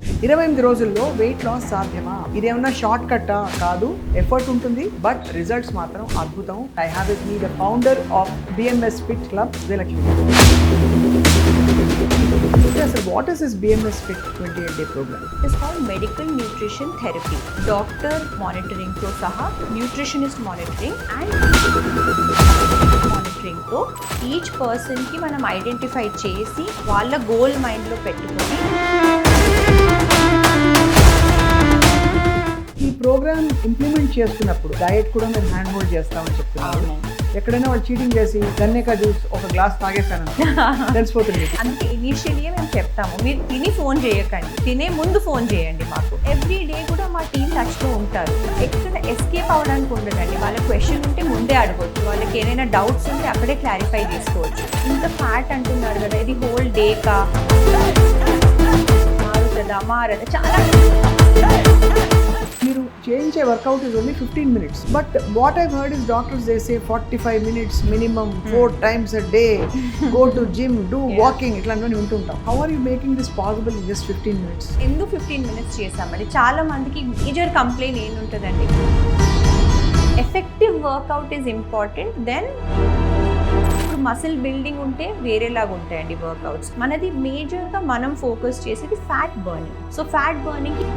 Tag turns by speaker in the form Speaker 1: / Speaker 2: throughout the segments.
Speaker 1: 28 రోజుల్లో weight loss సాధ్యమా? ఇదేమన్నా షార్ట్ కట్టా? కాదు, ఎఫర్ట్ ఉంటుంది, బట్ రిజల్ట్స్ మాత్రం అద్భుతం. I have with me the founder of BMS Fit Club, Udayalakshmi. అసలు what is this BMS Fit 28-day program?
Speaker 2: It is called medical nutrition therapy. Doctor monitoring తో సహా nutritionist monitoring and monitoring తో each person కి మనం identify చేసి వాళ్ళ goal mind లో పెట్టుకొని
Speaker 1: ఈ ప్రోగ్రామ్ ఇంప్లిమెంట్ చేస్తున్నప్పుడు డయట్ కూడా మేము హ్యాండ్ హోల్డ్ చేస్తామని చెప్తున్నాను. ఎక్కడైనా వాళ్ళు చీటింగ్ చేసి గన్నేకా జ్యూస్ ఒక గ్లాస్ తాగేస్తాను తెలిసిపోతుంది.
Speaker 2: అందుకే ఇనీషియల్గా మేము చెప్తాము, మీరు తిని ఫోన్ చేయకండి, తినే ముందు ఫోన్ చేయండి మాకు. ఎవ్రీ డే కూడా మా టీం టచ్లో ఉంటారు. ఎక్కడ ఎస్కేప్ అవ్వడానికి ఉండదండి. వాళ్ళ క్వశ్చన్ ఉంటే ముందే అడగొచ్చు, వాళ్ళకి ఏదైనా డౌట్స్ ఉంటే అక్కడే క్లారిఫై చేసుకోవచ్చు. ఇంత ఫ్యాట్ అంటున్నారు కదా, ఇది హోల్ డేకా మారదా చాలా.
Speaker 1: మీరు చేయించే workout is only 15 minutes, but what I heard is doctors they say 45 minutes minimum 4 times a day, go to gym, do walking, ఇట్లాంటివన్నీ వింటుంటాం. How are you making this possible in just 15 minutes?
Speaker 2: ఎందుకు 15 minutes చేస్తామండి? చాలా మందికి major complaint ఏంటంటుందండి, effective workout is important, then ఇప్పుడు muscle building ఉంటే వేరేలాగా ఉంటాయండి వర్కౌట్స్. మనది మేజర్గా మనం ఫోకస్ చేసేది ఫ్యాట్ బర్నింగ్. సో ఫ్యాట్ బర్నింగ్కి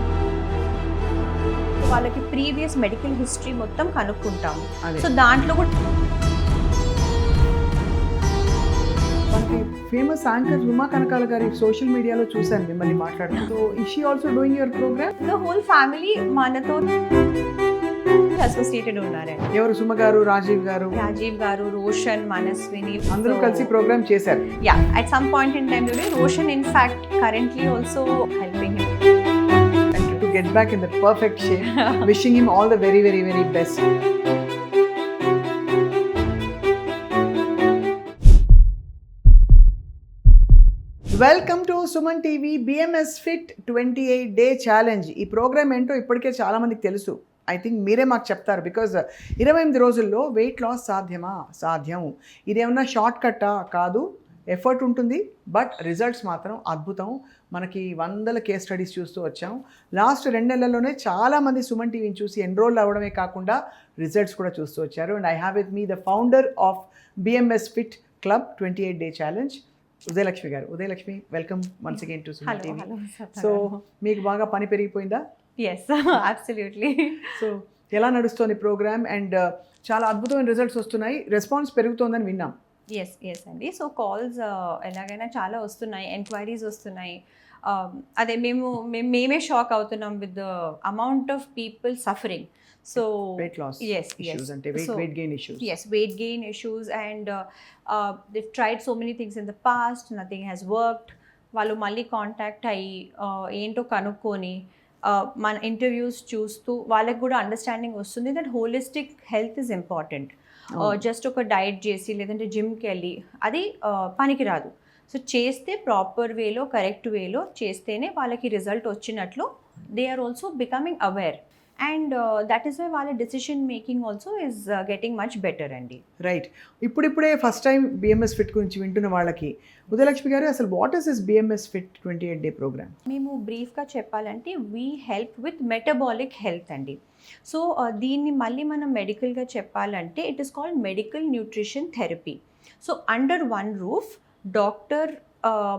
Speaker 2: వాళ్ళకి ప్రీవియస్ మెడికల్ హిస్టరీ మొత్తం కనుక్కుంటాము. సో దాంట్లో కూడా
Speaker 1: మనకి ఫేమస్ యాంకర్ ఉమా కనకాల గారి సోషల్ మీడియాలో చూశాను మిమ్మల్ని మాట్లాడుతూ. So is she also doing your programme?
Speaker 2: The whole family మనతో అసోసియేటెడ్ ఉన్నారండి.
Speaker 1: ఎవరు? సుమ గారు, రాజీవ్ గారు,
Speaker 2: రోషన్, మనస్విని
Speaker 1: అందరూ కలిసి ప్రోగ్రామ్ చేశారు.
Speaker 2: Yeah, at some point in time Roshan in fact currently also helping him
Speaker 1: to get back in the perfect shape. Wishing him all the very, very, very best. Welcome to Suman TV BMS Fit 28-day challenge. ఈ programme ఏంటో ఇప్పటికే చాలా మందికి తెలుసు. I think మీరే మాకు చెప్తారు, because 28 రోజుల్లో వెయిట్ లాస్ సాధ్యమా? సాధ్యం. ఇదేమన్నా షార్ట్ కట్టా? కాదు, ఎఫర్ట్ ఉంటుంది, బట్ రిజల్ట్స్ మాత్రం అద్భుతం. మనకి వందల కేస్ స్టడీస్ చూస్తూ వచ్చాం. లాస్ట్ 2 నెలల్లోనే చాలామంది సుమన్ టీవీని చూసి ఎన్రోల్ అవ్వడమే కాకుండా రిజల్ట్స్ కూడా చూస్తూ వచ్చారు. And I have with me the founder of BMS Fit Club 28-day challenge, Udayalakshmi garu. Udayalakshmi, welcome once again to Suman TV. So మీకు బాగా పని పెరిగిపోయిందా?
Speaker 2: Yes, absolutely.
Speaker 1: సో ఎలా నడుస్తోంది ప్రోగ్రామ్? అండ్ చాలా అద్భుతమైన రిజల్ట్స్ వస్తున్నాయి, రెస్పాన్స్ పెరుగుతోందని విన్నాం.
Speaker 2: ఎస్ అండి. సో కాల్స్ ఎలాగైనా చాలా వస్తున్నాయి, ఎంక్వైరీస్ వస్తున్నాయి. అదే మేమే షాక్ అవుతున్నాం with the amount of people suffering. So
Speaker 1: weight loss issues and weight gain issues.
Speaker 2: Yes, weight gain issues, and they've tried so many things in the past, nothing has worked. వాళ్ళు మళ్ళీ contact అయ్యి ఏంటో కనుక్కొని మన interviews చూస్తూ వాళ్ళకి కూడా understanding వస్తుంది that holistic health is important. Just ఒక డైట్ చేసి లేదంటే జిమ్కి వెళ్ళి అది పనికిరాదు. సో చేస్తే ప్రాపర్ వేలో, కరెక్ట్ వేలో చేస్తేనే వాళ్ళకి రిజల్ట్ వచ్చినట్లు. They are also becoming aware, and that is why వాళ్ళ decision making also is getting much better అండి.
Speaker 1: రైట్. ఇప్పుడిప్పుడే ఫస్ట్ టైం BMS Fit గురించి వింటున్న వాళ్ళకి ఉదయలక్ష్మి గారు, అసలు what is this BMS Fit 28-day program?
Speaker 2: మేము బ్రీఫ్గా చెప్పాలంటే we help with metabolic health అండి. సో దీన్ని మళ్ళీ మనం మెడికల్గా చెప్పాలంటే it is called medical nutrition therapy. So under one roof doctor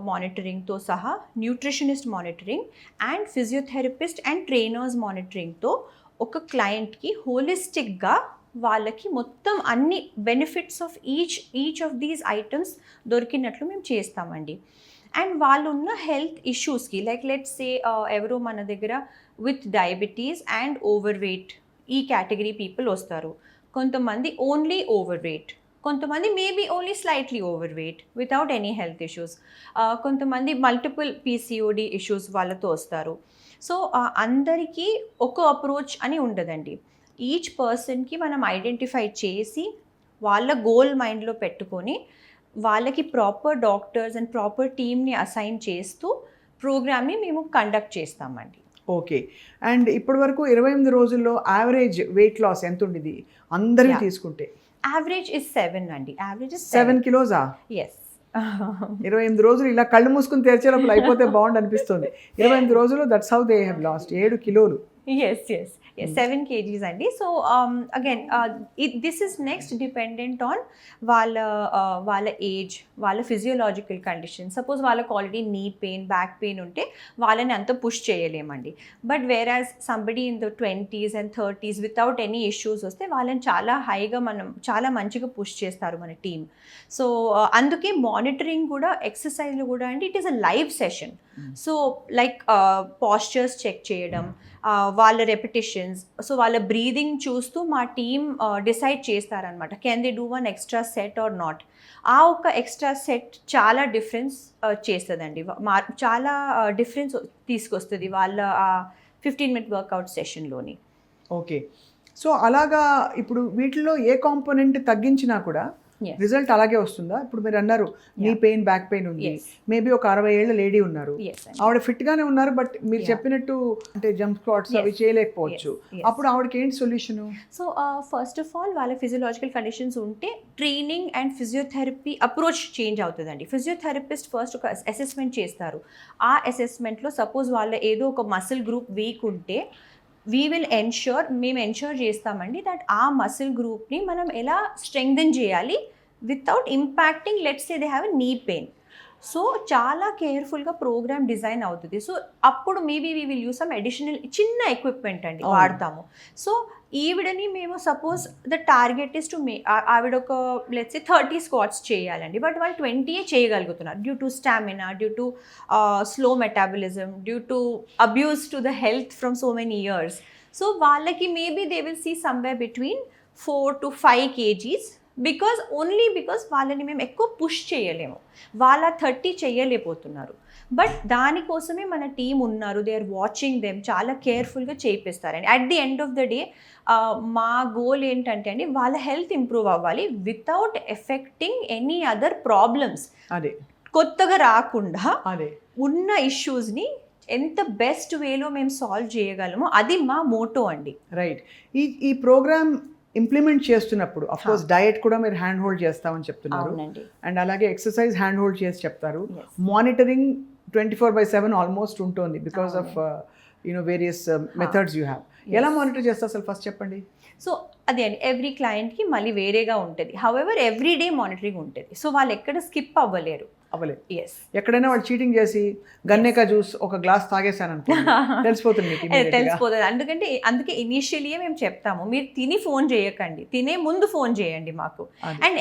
Speaker 2: మానిటరింగ్తో సహా nutritionist monitoring and physiotherapist and trainers మానిటరింగ్తో ఒక క్లయింట్కి హోలిస్టిక్గా వాళ్ళకి మొత్తం అన్ని benefits of each of these items దొరికినట్లు మేము చేస్తామండి. అండ్ వాళ్ళు ఉన్న హెల్త్ ఇష్యూస్కి లైక్ లెట్స్ సే ఎవరో మన దగ్గర with diabetes and overweight ఈ కేటగిరీ పీపుల్ వస్తారు. కొంతమంది ఓన్లీ ఓవర్ వెయిట్, కొంతమంది maybe only slightly overweight without any health issues, కొంతమంది మల్టిపుల్ PCOD ఇష్యూస్ వాళ్ళతో వస్తారు. సో అందరికీ ఒక అప్రోచ్ అని ఉండదండి. ఈచ్ పర్సన్కి మనం ఐడెంటిఫై చేసి వాళ్ళ గోల్ మైండ్లో పెట్టుకొని వాళ్ళకి ప్రాపర్ డాక్టర్స్ అండ్ ప్రాపర్ టీమ్ని అసైన్ చేస్తూ ప్రోగ్రామ్ని మేము కండక్ట్ చేస్తామండి.
Speaker 1: ఓకే. అండ్ ఇప్పటి వరకు 28 రోజుల్లో యావరేజ్ వెయిట్ లాస్ ఎంత ఉండేది అందరినీ తీసుకుంటే?
Speaker 2: Average is 7 అండి. Average is
Speaker 1: 7 kilos.
Speaker 2: Yes.
Speaker 1: 28 రోజులు ఇలా కళ్ళు మూసుకుని తెరిచే లోపల అయిపోతే బాగుండు అనిపిస్తుంది. 28 రోజులు that's how they have lost 7 కిలోలు.
Speaker 2: yes 7 kgs అండి. So again this is next dependent on వాళ్ళ ఏజ్, వాళ్ళ ఫిజియోలాజికల్ కండిషన్. సపోజ్ వాళ్ళకి already knee pain, back pain ఉంటే వాళ్ళని అంత పుష్ చేయలేమండి. But where as somebody in the 20s and 30s without any issues వస్తే వాళ్ళని చాలా హైగా మనం చాలా మంచిగా పుష్ చేస్తారు మన టీమ్. సో అందుకే మానిటరింగ్ కూడా, ఎక్సర్సైజ్లు కూడా అండి, it is a live session. So like postures check చేయడం, వాళ్ళ రెపిటేషన్స్, సో వాళ్ళ బ్రీదింగ్ చూస్తూ మా టీమ్ డిసైడ్ చేస్తారనమాట, can they do one extra set or not. ఆ ఒక ఎక్స్ట్రా సెట్ చాలా డిఫరెన్స్ చేస్తుందండి, చాలా డిఫరెన్స్ తీసుకొస్తుంది వాళ్ళ 15-minute వర్కౌట్ సెషన్లోని.
Speaker 1: ఓకే, సో అలాగా ఇప్పుడు వీటిలో ఏ కాంపోనెంట్ తగ్గించినా కూడా
Speaker 2: Yes.
Speaker 1: రిజల్ట్ అలాగే వస్తుందా? ఇప్పుడు మీరు అన్నారు నీ పెయిన్, బ్యాక్ పెయిన్ ఉంది,
Speaker 2: Yes.
Speaker 1: మేబీ ఒక 60 ఏళ్ళ లేడీ ఉన్నారు,
Speaker 2: Yes, అండి.
Speaker 1: ఆవిడ ఫిట్ గానే ఉన్నారు, బట్ మీరు చెప్పినట్టు అంటే జంప్ స్క్వాట్స్ అవి
Speaker 2: Yes.
Speaker 1: చేయలేకపోవచ్చు.
Speaker 2: Yes.
Speaker 1: అప్పుడు ఆవిడకి ఏంటి solution?
Speaker 2: So first of all వాళ్ళ ఫిజియోలాజికల్ కండిషన్స్ ఉంటే training and physiotherapy approach change అవుతుందండి. ఫిజియోథెరపిస్ట్ ఫస్ట్ ఒక అసెస్మెంట్ చేస్తారు. ఆ అసెస్మెంట్లో సపోజ్ వాళ్ళ ఏదో ఒక మసిల్ గ్రూప్ వీక్ ఉంటే మేము ఎన్ష్యూర్ చేస్తామండి దట్ ఆ మసిల్ గ్రూప్ని మనం ఎలా స్ట్రెంగ్థెన్ చేయాలి without impacting, let's say they have a knee pain. So చాలా కేర్ఫుల్గా ప్రోగ్రామ్ డిజైన్ అవుతుంది. సో అప్పుడు maybe we will use some additional చిన్న ఎక్విప్మెంట్ అండి వాడతాము. సో ఈవిడని మేము suppose the target is to ఆవిడ ఒక లెట్స్ సే 30 స్క్వాట్స్ చేయాలండి, బట్ వాళ్ళు 20 చేయగలుగుతున్నారు due to stamina, due to slow metabolism, due to abuse to the health from so many years. So వాళ్ళకి maybe they will see somewhere between 4 to 5 kgs because వాళ్ళని మేము ఎక్కువ push చేయలేము, వాళ్ళ 30 చేయలేకపోతున్నారు. బట్ దానికోసమే మన టీం ఉన్నారు, దే ఆర్ వాచింగ్ దెమ్, చాలా కేర్ఫుల్గా చేయిస్తారండి. At the end of the day మా గోల్ ఏంటంటే అండి వాళ్ళ హెల్త్ ఇంప్రూవ్ అవ్వాలి without affecting any other problems.
Speaker 1: అదే
Speaker 2: కొత్తగా రాకుండా
Speaker 1: అదే
Speaker 2: ఉన్న ఇష్యూస్ని ఎంత బెస్ట్ వేలో మేము సాల్వ్ చేయగలమో అది మా మోటో అండి.
Speaker 1: రైట్. ఈ ప్రోగ్రామ్ ఇంప్లిమెంట్ చేస్తున్నప్పుడు అఫ్ కోర్స్ డయట్ కూడా మీరు హ్యాండ్ హోల్డ్ చేస్తామని చెప్తున్నారు, అండ్ అలాగే ఎక్సర్సైజ్ హ్యాండ్ హోల్డ్ చేసి చెప్తారు. మానిటరింగ్ 24/7 ఆల్మోస్ట్ ఉంటుంది because of various methods you have. ఎలా మానిటర్ చేస్తారు అసలు ఫస్ట్ చెప్పండి.
Speaker 2: సో అదే అండి, ఎవ్రీ క్లయింట్కి మళ్ళీ వేరేగా ఉంటుంది. హౌఎవర్ ఎవ్రీ డే మానిటరింగ్ ఉంటుంది. సో వాళ్ళు ఎక్కడ స్కిప్ అవ్వలేదు. ఎస్,
Speaker 1: ఎక్కడైనా వాళ్ళు చీటింగ్ చేసి గన్నేకా జ్యూస్ ఒక గ్లాస్ తాగేసాను అనుకో తెలిసిపోతుంది.
Speaker 2: ఎందుకంటే అందుకే ఇనీషియల్గా మేము చెప్తాము, మీరు తిని ఫోన్ చేయకండి, తినే ముందు ఫోన్ చేయండి మాకు. అండ్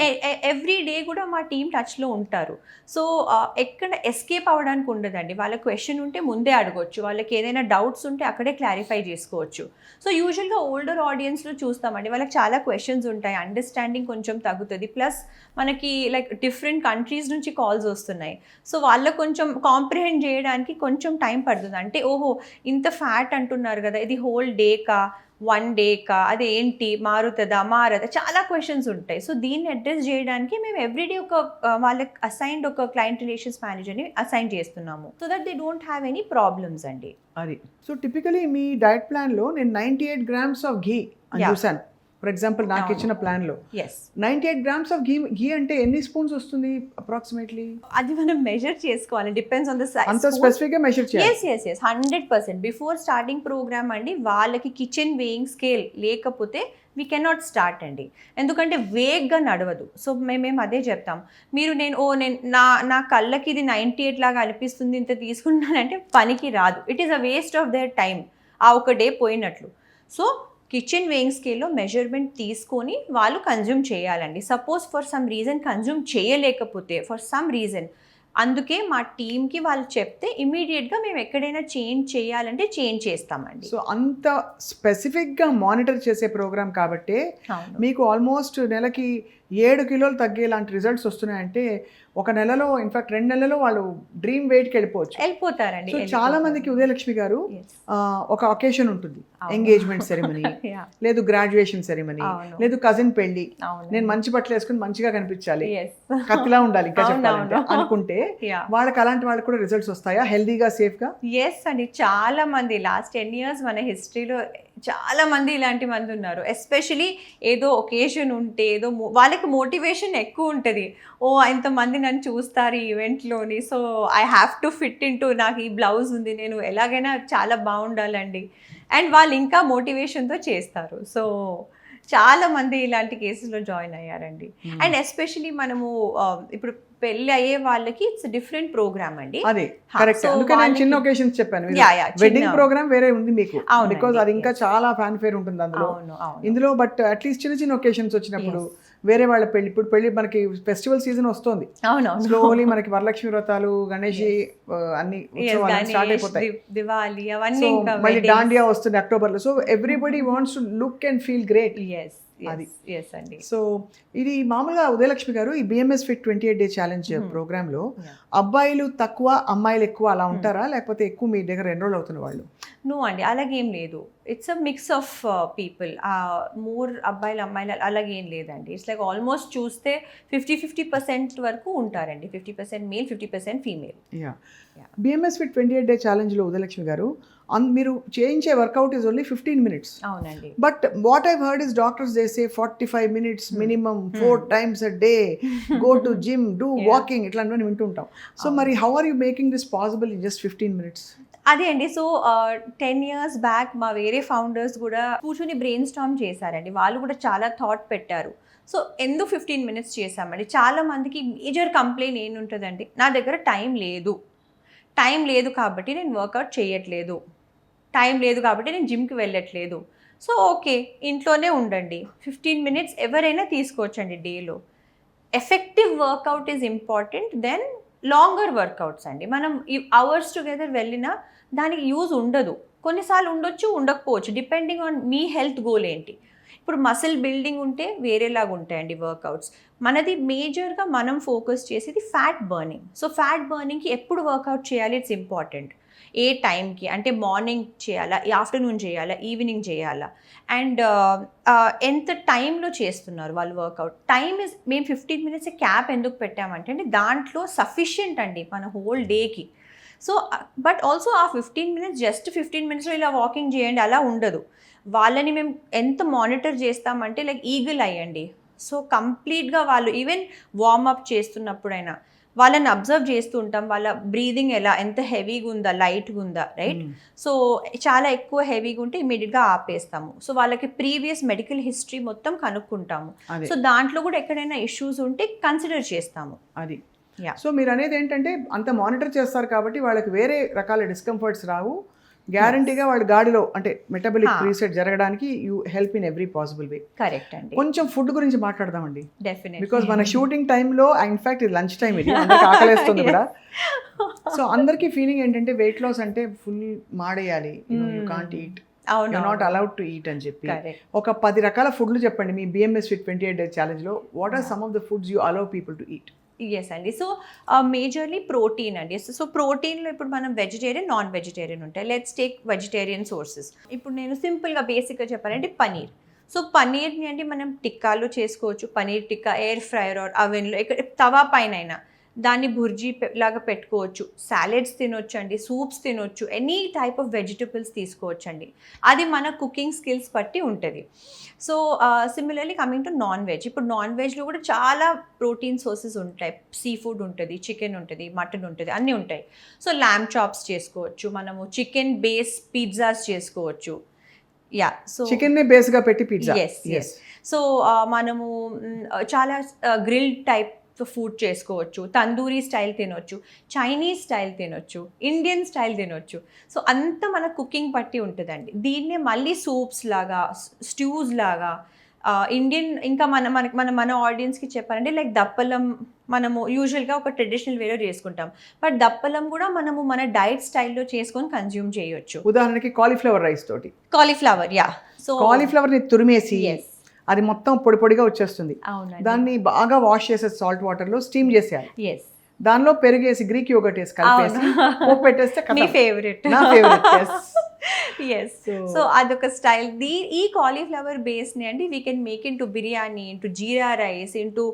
Speaker 2: ఎవ్రీ డే కూడా మా టీం టచ్లో ఉంటారు. సో ఎక్కడ ఎస్కేప్ అవ్వడానికి ఉండదండి. వాళ్ళ క్వశ్చన్ ఉంటే ముందే అడగొచ్చు, వాళ్ళకి ఏదైనా డౌట్స్ ఉంటే అక్కడే క్లారిఫై చేసుకోవచ్చు. సో యూజువల్గా ఓల్డర్ ఆడియన్స్లో చూస్తామండి, వాళ్ళకి చాలా క్వశ్చన్స్ ఉంటాయి, అండర్స్టాండింగ్ కొంచెం తగ్గుతుంది. ప్లస్ మనకి లైక్ డిఫరెంట్ కంట్రీస్ నుంచి కాల్స్ వస్తున్నాయి. సో వాళ్ళకు కొంచెం కాంప్రిహెండ్ చేయడానికి కొంచెం టైం పడుతుంది. అంటే ఓహో ఇంత ఫ్యాట్ అంటున్నారు కదా, ఇది హోల్ డేకా, 1 డేకా, అదేంటి మారదా, చాలా క్వశ్చన్స్ ఉంటాయి. సో దీన్ని అడ్రస్ చేయడానికి మేము ఎవ్రీడే వాళ్ళకి అసైన్డ్ ఒక క్లయింట్ రిలేషన్స్ మేనేజర్ని అసైన్ చేస్తున్నాము, so that they don't have any problems అండి.
Speaker 1: అది సో టిపికలీ మీ డయట్ ప్లాన్లో నేను 98 grams ఆఫ్ ఘీ అని చూసాను. ఫర్ ఎగ్జాంపుల్ నాకు ఇచ్చిన ప్లాన్లో 98 grams ఆఫ్ ఘీ అంటే ఎన్ని స్పూన్స్ వస్తుంది అప్రాక్సిమేట్లీ?
Speaker 2: అది మనం మెజర్ చేసుకోవాలి, డిపెండ్స్ ఆన్ ద సైజ్.
Speaker 1: అంత స్పెసిఫిక్గా మెజర్ చేయాలి.
Speaker 2: yes 100%. బిఫోర్ స్టార్టింగ్ ప్రోగ్రామ్ అండి వాళ్ళకి కిచెన్ వేయింగ్ స్కేల్ లేకపోతే వీ కెనాట్ స్టార్ట్ అండి, ఎందుకంటే వేగ్గా నడవదు. సో మేము అదే చెప్తాం, మీరు నేను నా కళ్ళకి ఇది 98 లాగా అనిపిస్తుంది ఇంత తీసుకుంటానంటే పనికి రాదు. It is a waste of their time, ఆ ఒక డే పోయినట్లు. సో కిచెన్ వేయింగ్ స్కేల్లో మెజర్మెంట్ తీసుకొని వాళ్ళు కన్జ్యూమ్ చేయాలండి. Suppose for some reason consume చేయలేకపోతే, ఫర్ సమ్ రీజన్, అందుకే మా టీమ్కి వాళ్ళు చెప్తే ఇమీడియట్గా మేము ఎక్కడైనా చేంజ్ చేయాలంటే చేంజ్ చేస్తామండి.
Speaker 1: సో అంత స్పెసిఫిక్గా మానిటర్ చేసే ప్రోగ్రామ్ కాబట్టి మీకు ఆల్మోస్ట్ నెలకి 7 కిలోలు తగ్గేలాంటి రిజల్ట్స్ వస్తున్నాయంటే ఒక నెలలో, ఇన్ఫాక్ట్ 2 నెలల్లో వాళ్ళు డ్రీమ్ వెయిట్కి
Speaker 2: వెళ్ళిపోతారండి.
Speaker 1: సో చాలా మందికి ఉదయలక్ష్మి గారు ఒక అకేషన్ ఉంటుంది, ఎంగేజ్మెంట్ సెరమనీ, లేదు గ్రాడ్యుయేషన్ సెరమనీ, లేదు కజిన్ పెళ్లి, నేను మంచి బట్టలు వేసుకుని మంచిగా కనిపించాలి, కత్తిలా ఉండాలి ఇంకా చెప్పాలంటే అనుకుంటే వాళ్ళకి అలాంటి వాళ్ళకి కూడా రిజల్ట్స్ వస్తాయా హెల్దీగా, సేఫ్గా?
Speaker 2: ఎస్ అండి, చాలా మంది లాస్ట్ 10 years మన హిస్టరీలో చాలా మంది ఇలాంటి మంది ఉన్నారు. ఎస్పెషలీ ఏదో ఒకేషన్ ఉంటే ఏదో వాళ్ళకి మోటివేషన్ ఎక్కువ ఉంటుంది. ఓ ఇంతమంది నన్ను చూస్తారు ఈ ఈవెంట్లోని, so I have to fit into, నాకు ఈ బ్లౌజ్ ఉంది, నేను ఎలాగైనా చాలా బాగుండాలండి, అండ్ వాళ్ళు ఇంకా మోటివేషన్తో చేస్తారు. సో చాలా మంది ఇలాంటి కేసులో జాయిన్ అయ్యారండి. అండ్ ఎస్పెషలీ మనము ఇప్పుడు పెళ్లి అయ్యే వాళ్ళకి ఇట్స్ డిఫరెంట్ ప్రోగ్రామ్ అండి.
Speaker 1: అదే కరెక్ట్.
Speaker 2: So
Speaker 1: అందుకే నేను
Speaker 2: వాళ్ళకి-
Speaker 1: చిన్న ఒకేషన్స్ చెప్పాను. వెడ్డింగ్
Speaker 2: చిన్న-
Speaker 1: ప్రోగ్రామ్ వేరే ఉంది మీకు,
Speaker 2: అవునండి,
Speaker 1: బికాజ్ అది ఇంకా
Speaker 2: yes.
Speaker 1: చాలా ఫ్యాన్ ఫేర్ ఉంటుంది అందులో.
Speaker 2: అవును అవును
Speaker 1: ఇందులో బట్ అట్లీస్ట్ చిన్న చిన్న ఒకేషన్స్ వచ్చినప్పుడు వేరే వాళ్ళ పెళ్లి, ఇప్పుడు పెళ్లి మనకి ఫెస్టివల్ సీజన్ వస్తుంది,
Speaker 2: అవునవును
Speaker 1: స్లోలీ మనకి వరలక్ష్మి వ్రతాలు, గణేష్ అన్ని ఉత్సవాలు స్టార్ట్ అయిపోతాయి.
Speaker 2: దివాలి అవన్నీ
Speaker 1: సో
Speaker 2: ఇంకా
Speaker 1: మళ్ళీ దాండియా వస్తుంది అక్టోబర్ లో. So everybody wants to look and feel great. అది.
Speaker 2: ఎస్ అండి.
Speaker 1: సో ఇది మామూలుగా ఉదయలక్ష్మి గారు ఈ BMS fit 28 day challenge programme లో అబ్బాయిలు తక్కువ అమ్మాయిలు ఎక్కువ అలా ఉంటారా, లేకపోతే ఎక్కువ మీ దగ్గర ఎన్రోల్ అవుతున్న వాళ్ళు?
Speaker 2: నో అండి, అలాగేం లేదు. It's a mix of people. More అబ్బాయిలు అమ్మాయిలు అలాగేం లేదండి. ఇట్స్ లైక్ ఆల్మోస్ట్ చూస్తే 50% వరకు ఉంటారండి. 50% male, 50% female.
Speaker 1: Yeah. BMS fit 28 day challenge లో ఉదయలక్ష్మి గారు మీరు చేయించే వర్కౌట్ ఈజ్ ఓన్లీ 15 minutes.
Speaker 2: అవునండి.
Speaker 1: But what I've heard is doctors they say 45 minutes minimum 4 times a day, go to gym, do walking, ఇట్లాంటివన్నీ వింటుంటాం. సో మరి how are you making this possible in just 15 minutes?
Speaker 2: అదే అండి. So 10 years back మా వేరే founders కూడా కూర్చొని brain Storm చేశారండి. వాళ్ళు కూడా చాలా థాట్ పెట్టారు. సో ఎందుకు 15 minutes చేశామండి? చాలా మందికి మేజర్ కంప్లైంట్ ఏముంటుందండి, నా దగ్గర టైం లేదు కాబట్టి నేను వర్కౌట్ చేయట్లేదు, టైం లేదు కాబట్టి నేను జిమ్కి వెళ్ళట్లేదు. సో ఓకే, ఇంట్లోనే ఉండండి. 15 minutes ఎవరైనా తీసుకోవచ్చండి డేలో. Effective workout is important then longer workouts అండి. మనం ఈ అవర్స్ టుగెదర్ వెళ్ళినా దానికి యూజ్ ఉండదు. కొన్నిసార్లు ఉండొచ్చు, ఉండకపోవచ్చు, depending on me health goal ఏంటి. ఇప్పుడు మసిల్ బిల్డింగ్ ఉంటే వేరేలాగా ఉంటాయండి వర్కౌట్స్. మనది మేజర్గా మనం ఫోకస్ చేసేది ఫ్యాట్ బర్నింగ్. సో ఫ్యాట్ బర్నింగ్కి ఎప్పుడు వర్కౌట్ చేయాలి, ఇట్స్ ఇంపార్టెంట్. ఏ టైంకి అంటే మార్నింగ్ చేయాలా, ఆఫ్టర్నూన్ చేయాలా, ఈవినింగ్ చేయాలా, అండ్ ఎంత టైంలో చేస్తున్నారు వాళ్ళు వర్కౌట్. టైం ఇస్, మేము 15 minutes క్యాప్ ఎందుకు పెట్టామంటే అండి దాంట్లో సఫిషియంట్ అండి మన హోల్ డేకి. సో బట్ ఆల్సో ఆ 15 minutes జస్ట్ 15 minutesలో ఇలా వాకింగ్ చేయండి అలా ఉండదు. వాళ్ళని మేము ఎంత మానిటర్ చేస్తామంటే లైక్ ఈగిల్ అయ్యండి. సో కంప్లీట్గా వాళ్ళు ఈవెన్ వార్మప్ చేస్తున్నప్పుడైనా వాళ్ళని అబ్జర్వ్ చేస్తూ ఉంటాం. వాళ్ళ బ్రీదింగ్ ఎంత హెవీగా ఉందా, లైట్గా ఉందా, రైట్? సో చాలా ఎక్కువ హెవీగా ఉంటే ఇమీడియట్గా ఆపేస్తాము. సో వాళ్ళకి ప్రీవియస్ మెడికల్ హిస్టరీ మొత్తం కనుక్కుంటాము. సో దాంట్లో కూడా ఎక్కడైనా ఇష్యూస్ ఉంటే కన్సిడర్ చేస్తాము.
Speaker 1: అది. సో మీరు అనేది ఏంటంటే అంత మానిటర్ చేస్తారు కాబట్టి వాళ్ళకి వేరే రకాల డిస్కంఫర్ట్స్ రావు. గ్యారంటీగా వాళ్ళు గాడిలో అంటే మెటబాలిక్ రీసెట్ జరగడానికి you help in every possible way.
Speaker 2: Correct అండి.
Speaker 1: కొంచెం ఫుడ్ గురించి మాట్లాడదామండి.
Speaker 2: డెఫినెట్లీ.
Speaker 1: బికాజ్ మన షూటింగ్ టైంలో ఇన్ఫాక్ట్ ఇది లంచ్ టైం, ఇది అందరికి ఆకలేస్తుంది కూడా. సో అందరికీ ఫీలింగ్ ఏంటంటే వెయిట్ లాస్ అంటే ఫుల్ మాడేయాలి, you can't eat, you not allowed to eat అని చెప్పి ఒక 10 రకాల ఫుడ్లు చెప్పండి మీ బిఎంఎస్ ఫిట్ 28 డే ఛాలెంజ్లో. What are some of the foods you allow people to eat?
Speaker 2: Yes అండి. సో మేజర్లీ ప్రోటీన్ అండి. సో ప్రోటీన్లో ఇప్పుడు మనం వెజిటేరియన్, నాన్ వెజిటేరియన్ ఉంటాయి. Let's take vegetarian sources. ఇప్పుడు నేను సింపుల్గా బేసిక్గా చెప్పాలంటే పనీర్. సో పనీర్ని అంటే మనం టిక్కాలు చేసుకోవచ్చు. Paneer tikka air fryer or అవెన్లో, ఇక్కడ తవా పైన అయినా దాన్ని భుర్జీ లాగా పెట్టుకోవచ్చు. సాలెడ్స్ తినొచ్చు అండి, సూప్స్ తినొచ్చు, ఎనీ టైప్ ఆఫ్ వెజిటబుల్స్ తీసుకోవచ్చండి. అది మన కుకింగ్ స్కిల్స్ బట్టి ఉంటుంది. So similarly coming to non veg. ఇప్పుడు నాన్ వెజ్లో కూడా చాలా ప్రోటీన్ సోర్సెస్ ఉంటాయి. సీ ఫుడ్ ఉంటుంది, చికెన్ ఉంటుంది, మటన్ ఉంటుంది, అన్నీ ఉంటాయి. సో ల్యామ్ చాప్స్ చేసుకోవచ్చు, మనము చికెన్ బేస్ పిజ్జాస్ చేసుకోవచ్చు. యా. సో
Speaker 1: చికెన్ నే బేస్ గా పెట్టి పిజ్జా.
Speaker 2: ఎస్. సో మనము చాలా గ్రిల్డ్ టైప్ ఫుడ్ చేసుకోవచ్చు. తందూరీ స్టైల్ తినొచ్చు, చైనీస్ స్టైల్ తినొచ్చు, ఇండియన్ స్టైల్ తినొచ్చు. సో అంతా మన కుకింగ్ బట్టి ఉంటుందండి. దీన్నే మళ్ళీ సూప్స్ లాగా, స్ట్యూస్ లాగా, ఇండియన్ ఇంకా మన ఆడియన్స్కి చెప్పాలంటే లైక్ దప్పలం మనము యూజువల్గా ఒక ట్రెడిషనల్ వేలో చేసుకుంటాం. బట్ దప్పలం కూడా మనము మన డైట్ స్టైల్లో చేసుకొని కన్జ్యూమ్ చేయొచ్చు.
Speaker 1: ఉదాహరణకి కాలీఫ్లవర్ రైస్ తోటి.
Speaker 2: Cauliflower, yeah. సో
Speaker 1: కాలీఫ్లవర్ని తురిమేసి అది మొత్తం పొడి పొడిగా వచ్చేస్తుంది. దాన్ని బాగా వాష్ చేసే సాల్ట్ వాటర్లో స్టీమ్ చేసేయాలి. దానిలో పెరిగేసి గ్రీక్ యోగర్ట్ వేసి కలిపేసి పోపు పెట్టేస్తే
Speaker 2: మీ ఫేవరెట్.
Speaker 1: నా ఫేవరెట్.
Speaker 2: ఎస్. సో అదొక స్టైల్. ఈ కాలీఫ్లవర్ బేస్ని అండి we can make into biryani, into jeera rice, into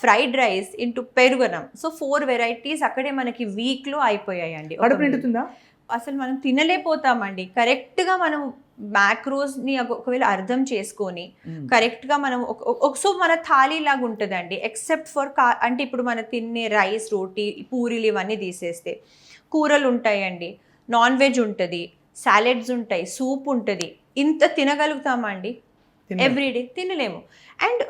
Speaker 2: fried rice, into పెరుగనం. సో 4 varieties అక్కడే మనకి వీక్లో అయిపోయాయండి.
Speaker 1: కడుపు నిండుతుందా?
Speaker 2: అసలు మనం తినలేకపోతామండి. కరెక్ట్గా మనం మ్యాక్రోస్ని ఒకవేళ అర్థం చేసుకొని కరెక్ట్గా మనం సో మన థాలీ లాగా ఉంటుందండి. ఎక్సెప్ట్ ఫర్ అంటే ఇప్పుడు మనం తినే రైస్, రోటీ, పూరీలు ఇవన్నీ తీసేస్తే కూరలు ఉంటాయండి, నాన్ వెజ్ ఉంటుంది, సాలెడ్స్ ఉంటాయి, సూప్ ఉంటుంది. ఇంత తినగలుగుతామా అండి ఎవ్రీడే? తినలేము. అండ్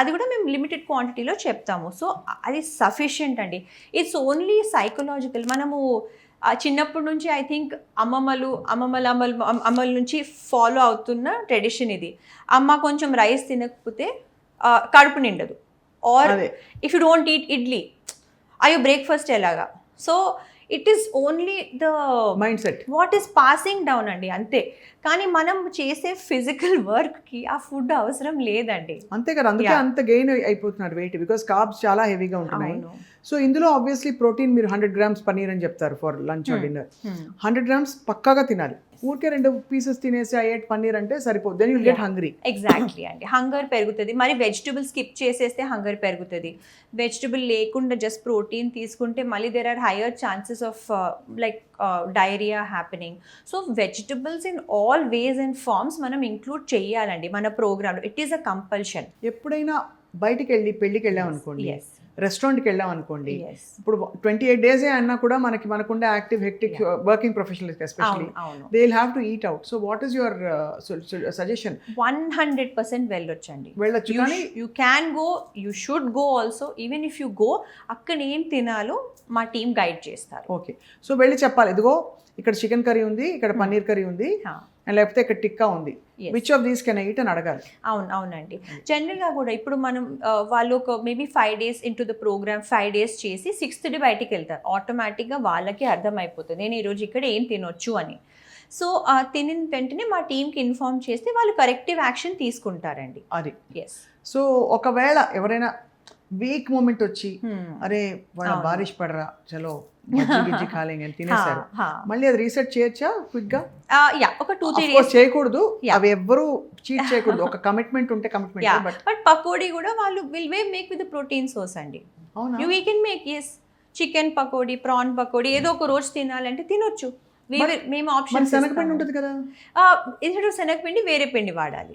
Speaker 2: అది కూడా మేము లిమిటెడ్ క్వాంటిటీలో చెప్తాము. సో అది సఫిషియంట్ అండి. It's only psychological. మనము చిన్నప్పటి నుంచి ఐ థింక్ అమ్మల నుంచి ఫాలో అవుతున్న ట్రెడిషన్ ఇది. అమ్మ కొంచెం రైస్ తినకపోతే కడుపు నిండదు. Or if you don't eat idli, అయ్యో బ్రేక్ఫాస్ట్ ఎలాగా? So it is only the
Speaker 1: mindset
Speaker 2: what is passing down అండి, అంతే. కానీ మనం చేసే ఫిజికల్ వర్క్కి ఆ ఫుడ్ అవసరం లేదండి.
Speaker 1: అంతే కదా, అందుకే అంత గెయిన్ అయిపోతున్నారు వెయిట్, బికాస్ కార్బ్స్ చాలా హెవీగా ఉంటున్నాయి. సో ఇందులో ఆబ్వియస్లీ ప్రోటీన్ మీరు 100 grams పనీర్ అని చెప్తారు for lunch or dinner. 100 grams పక్కాగా తినాలి. ఊరికే 2 pieces తినేసి ఐ ఎట్ పన్నీర్ అంటే సరిపోదు. Then you get hungry.
Speaker 2: Exactly అండి, హంగర్ పెరుగుతుంది. మరి వెజిటబుల్ స్కిప్ చేసేస్తే హంగర్ పెరుగుతుంది. వెజిటబుల్ లేకుండా జస్ట్ ప్రోటీన్ తీసుకుంటే మళ్ళీ there are higher chances of like diarrhoea happening. So vegetables in all ways and forms మనం ఇంక్లూడ్ చేయాలండి మన ప్రోగ్రామ్లో. It is a compulsion.
Speaker 1: ఎప్పుడైనా బయటికి వెళ్ళి పెళ్ళికి వెళ్ళాం అనుకోండి, రెస్టారెంట్కి వెళ్ళాం అనుకోండి, ఇప్పుడు 28 days అన్నా కూడా మనకుండే active hectic working professionals especially they will have to eat out. So what is your suggestion?
Speaker 2: 100% వెళ్ళొచ్చండి,
Speaker 1: వెళ్ళొచ్చు. కానీ
Speaker 2: you can go, you should go also. Even if you go, అక్కడ ఏం తినాలో మా టీమ్ గైడ్ చేస్తారు.
Speaker 1: ఓకే, సో వెళ్ళి చెప్పాలి, ఇదిగో ఇక్కడ చికెన్ కర్రీ ఉంది, ఇక్కడ పన్నీర్ కర్రీ ఉంది, లేకపోతే ఇక్కడ టిక్కా ఉంది, which of these can I eat అని అడగాలి.
Speaker 2: అవునండి. జనరల్గా కూడా ఇప్పుడు మనం వాళ్ళు ఒక maybe 5 days into the programme 5 days చేసి 6th day బయటికి వెళ్తారు. ఆటోమేటిక్గా వాళ్ళకి అర్థమైపోతుంది నేను ఈరోజు ఇక్కడ ఏం తినొచ్చు అని. సో తినిన వెంటనే మా టీంకి ఇన్ఫార్మ్ చేస్తే వాళ్ళు కరెక్టివ్ యాక్షన్ తీసుకుంటారండి.
Speaker 1: అది
Speaker 2: ఎస్.
Speaker 1: సో ఒకవేళ ఎవరైనా వీక్ మూమెంట్ వచ్చి అరే వాళ్ళ బారిష్ పడరా చలో గిజ్జి ఖాళీ అని తినేసారు, మళ్ళీ అది రీసెట్ చేయొచ్చా క్విక్ గా?
Speaker 2: ఒక 2-3 days
Speaker 1: చేయకూడదు, అవి ఎవ్వరు చీట్ చేయకూడదు. ఒక కమిట్మెంట్ ఉంటే కమిట్మెంట్.
Speaker 2: బట్ పకోడీ కూడా వాళ్ళు will make with protein source అండి. You can make. Yes, chicken pakodi, prawn pakodi ఏదో ఒక రోజు తినాలంటే తినొచ్చు. మేము ఆప్షన్
Speaker 1: శనగపిండి ఉంటుంది కదా,
Speaker 2: ఇన్స్టెడ్ ఆఫ్ శనగపిండి వేరే పిండి వాడాలి.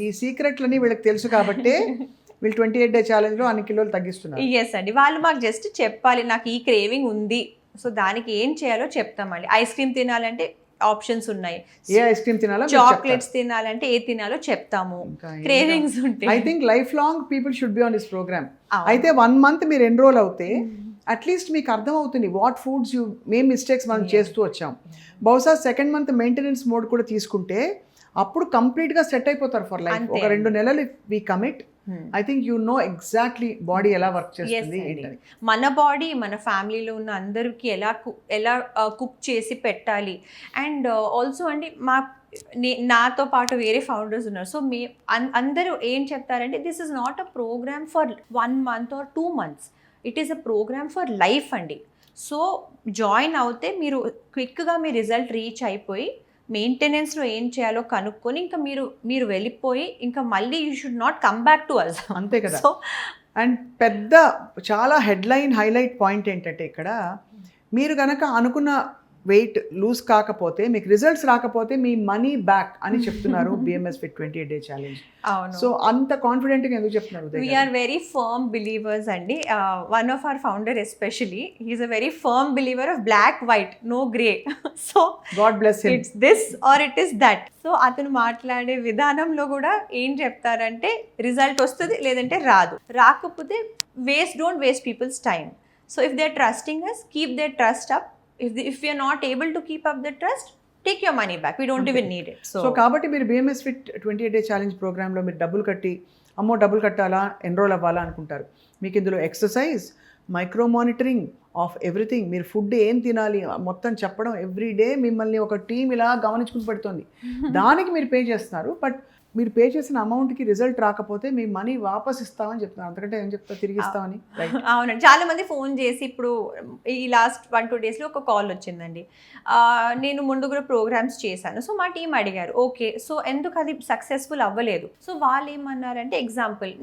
Speaker 1: ఈ సీక్రెట్లని వీళ్ళకి తెలుసు కాబట్టి వీళ్ళు 28 day ఛాలెంజ్లో అన్ని కిలోలు తగ్గిస్తున్నారు.
Speaker 2: ఎస్ అండి, వాళ్ళు మాకు జస్ట్ చెప్పాలి నాకు ఈ క్రేవింగ్ ఉంది, సో దానికి ఏం చేయాలో చెప్తామండి. ఐస్ క్రీమ్ తినాలంటే ఆప్షన్స్ ఉన్నాయి,
Speaker 1: ఏ ఐస్ క్రీమ్ తినాలో,
Speaker 2: చాక్లెట్స్ తినాలంటే ఏ తినాలో చెప్తాము. క్రేవింగ్స్ ఉంటాయి.
Speaker 1: I think lifelong people should be on this programme. అయితే 1 month మీరు ఎన్రోల్ అవుతే అట్లీస్ట్ మీకు అర్థం అవుతుంది వాట్ ఫుడ్స్ మేము మిస్టేక్స్ మనం చేస్తూ వచ్చాం. బహుశా 2nd month మెయింటెనెన్స్ మోడ్ కూడా తీసుకుంటే అప్పుడు కంప్లీట్గా సెట్ అయిపోతారు ఫర్ లైఫ్. ఒక 2 నెలలు we commit, I think you know exactly body ఎలా వర్క్ చేస్తుంది ఏంటని.
Speaker 2: మన బాడీ మన ఫ్యామిలీలో ఉన్న అందరికీ ఎలా కుక్ చేసి పెట్టాలి. అండ్ ఆల్సో అండి నాతో పాటు వేరే ఫౌండర్స్ ఉన్నారు. సో అందరూ ఏం చెప్తారంటే this is not a programme for 1 month or 2 months, it is a programme for life అండి. సో జాయిన్ అవుతే మీరు క్విక్గా మీ రిజల్ట్ రీచ్ అయిపోయి మెయింటెనెన్స్లో ఏం చేయాలో కనుక్కొని ఇంకా మీరు వెళ్ళిపోయి ఇంకా మళ్ళీ you should not come back to us.
Speaker 1: అంతే కదా. సో అండ్ పెద్ద చాలా హెడ్లైన్ హైలైట్ పాయింట్ ఏంటంటే ఇక్కడ మీరు కనుక అనుకున్న వెయిట్ లూజ్ కాకపోతే మీకు రిజల్ట్స్ రాకపోతే మీ మనీ బ్యాక్ అని చెప్తున్నారు BMS Fit 28 Day Challenge.
Speaker 2: అవును.
Speaker 1: సో అంత కాన్ఫిడెంట్గా ఎందుకు చెప్తున్నారు?
Speaker 2: వీఆర్ వెరీ ఫర్మ్ బిలీవర్స్ అండి. One of our founder especially he's a very firm believer of black white no grey. So
Speaker 1: God bless him.
Speaker 2: It's this or it is that. So అతను మాట్లాడే విధానంలో కూడా ఏం చెప్తారంటే రిజల్ట్ వస్తుంది లేదంటే రాదు, రాకపోతే don't waste people's time. So if they are trusting us, keep their trust up. If we are not able to keep up the trust, take your money back. We don't even need it.
Speaker 1: So కాబట్టి మీరు BMS Fit 28 Day Challenge ప్రోగ్రాంలో మీరు డబ్బులు కట్టి డబ్బులు కట్టాలా enrol అవ్వాలా అనుకుంటారు. మీకు ఇందులో exercise, micro monitoring of everything, మీరు ఫుడ్ ఏం తినాలి మొత్తం చెప్పడం, ఎవ్రీడే మిమ్మల్ని ఒక టీం ఇలా గమనించుకుని పెడుతుంది. దానికి మీరు పే చేస్తున్నారు. బట్ మీరు పే చేసిన అమౌంట్కి రిజల్ట్ రాకపోతే మీ మనీ వాపస్ ఇస్తామని చెప్తున్నారు. అంతకంటే ఏం చెప్తా, తిరిగి ఇస్తామని.
Speaker 2: అవునండి, చాలా మంది ఫోన్ చేసి ఇప్పుడు ఈ లాస్ట్ 1-2 daysలో ఒక కాల్ వచ్చిందండి. నేను ముందు కూడా ప్రోగ్రామ్స్ చేశాను. సో మా టీం అడిగారు ఓకే సో ఎందుకు అది సక్సెస్ఫుల్ అవ్వలేదు. సో వాళ్ళు ఏమన్నారంటే ఎగ్జాంపుల్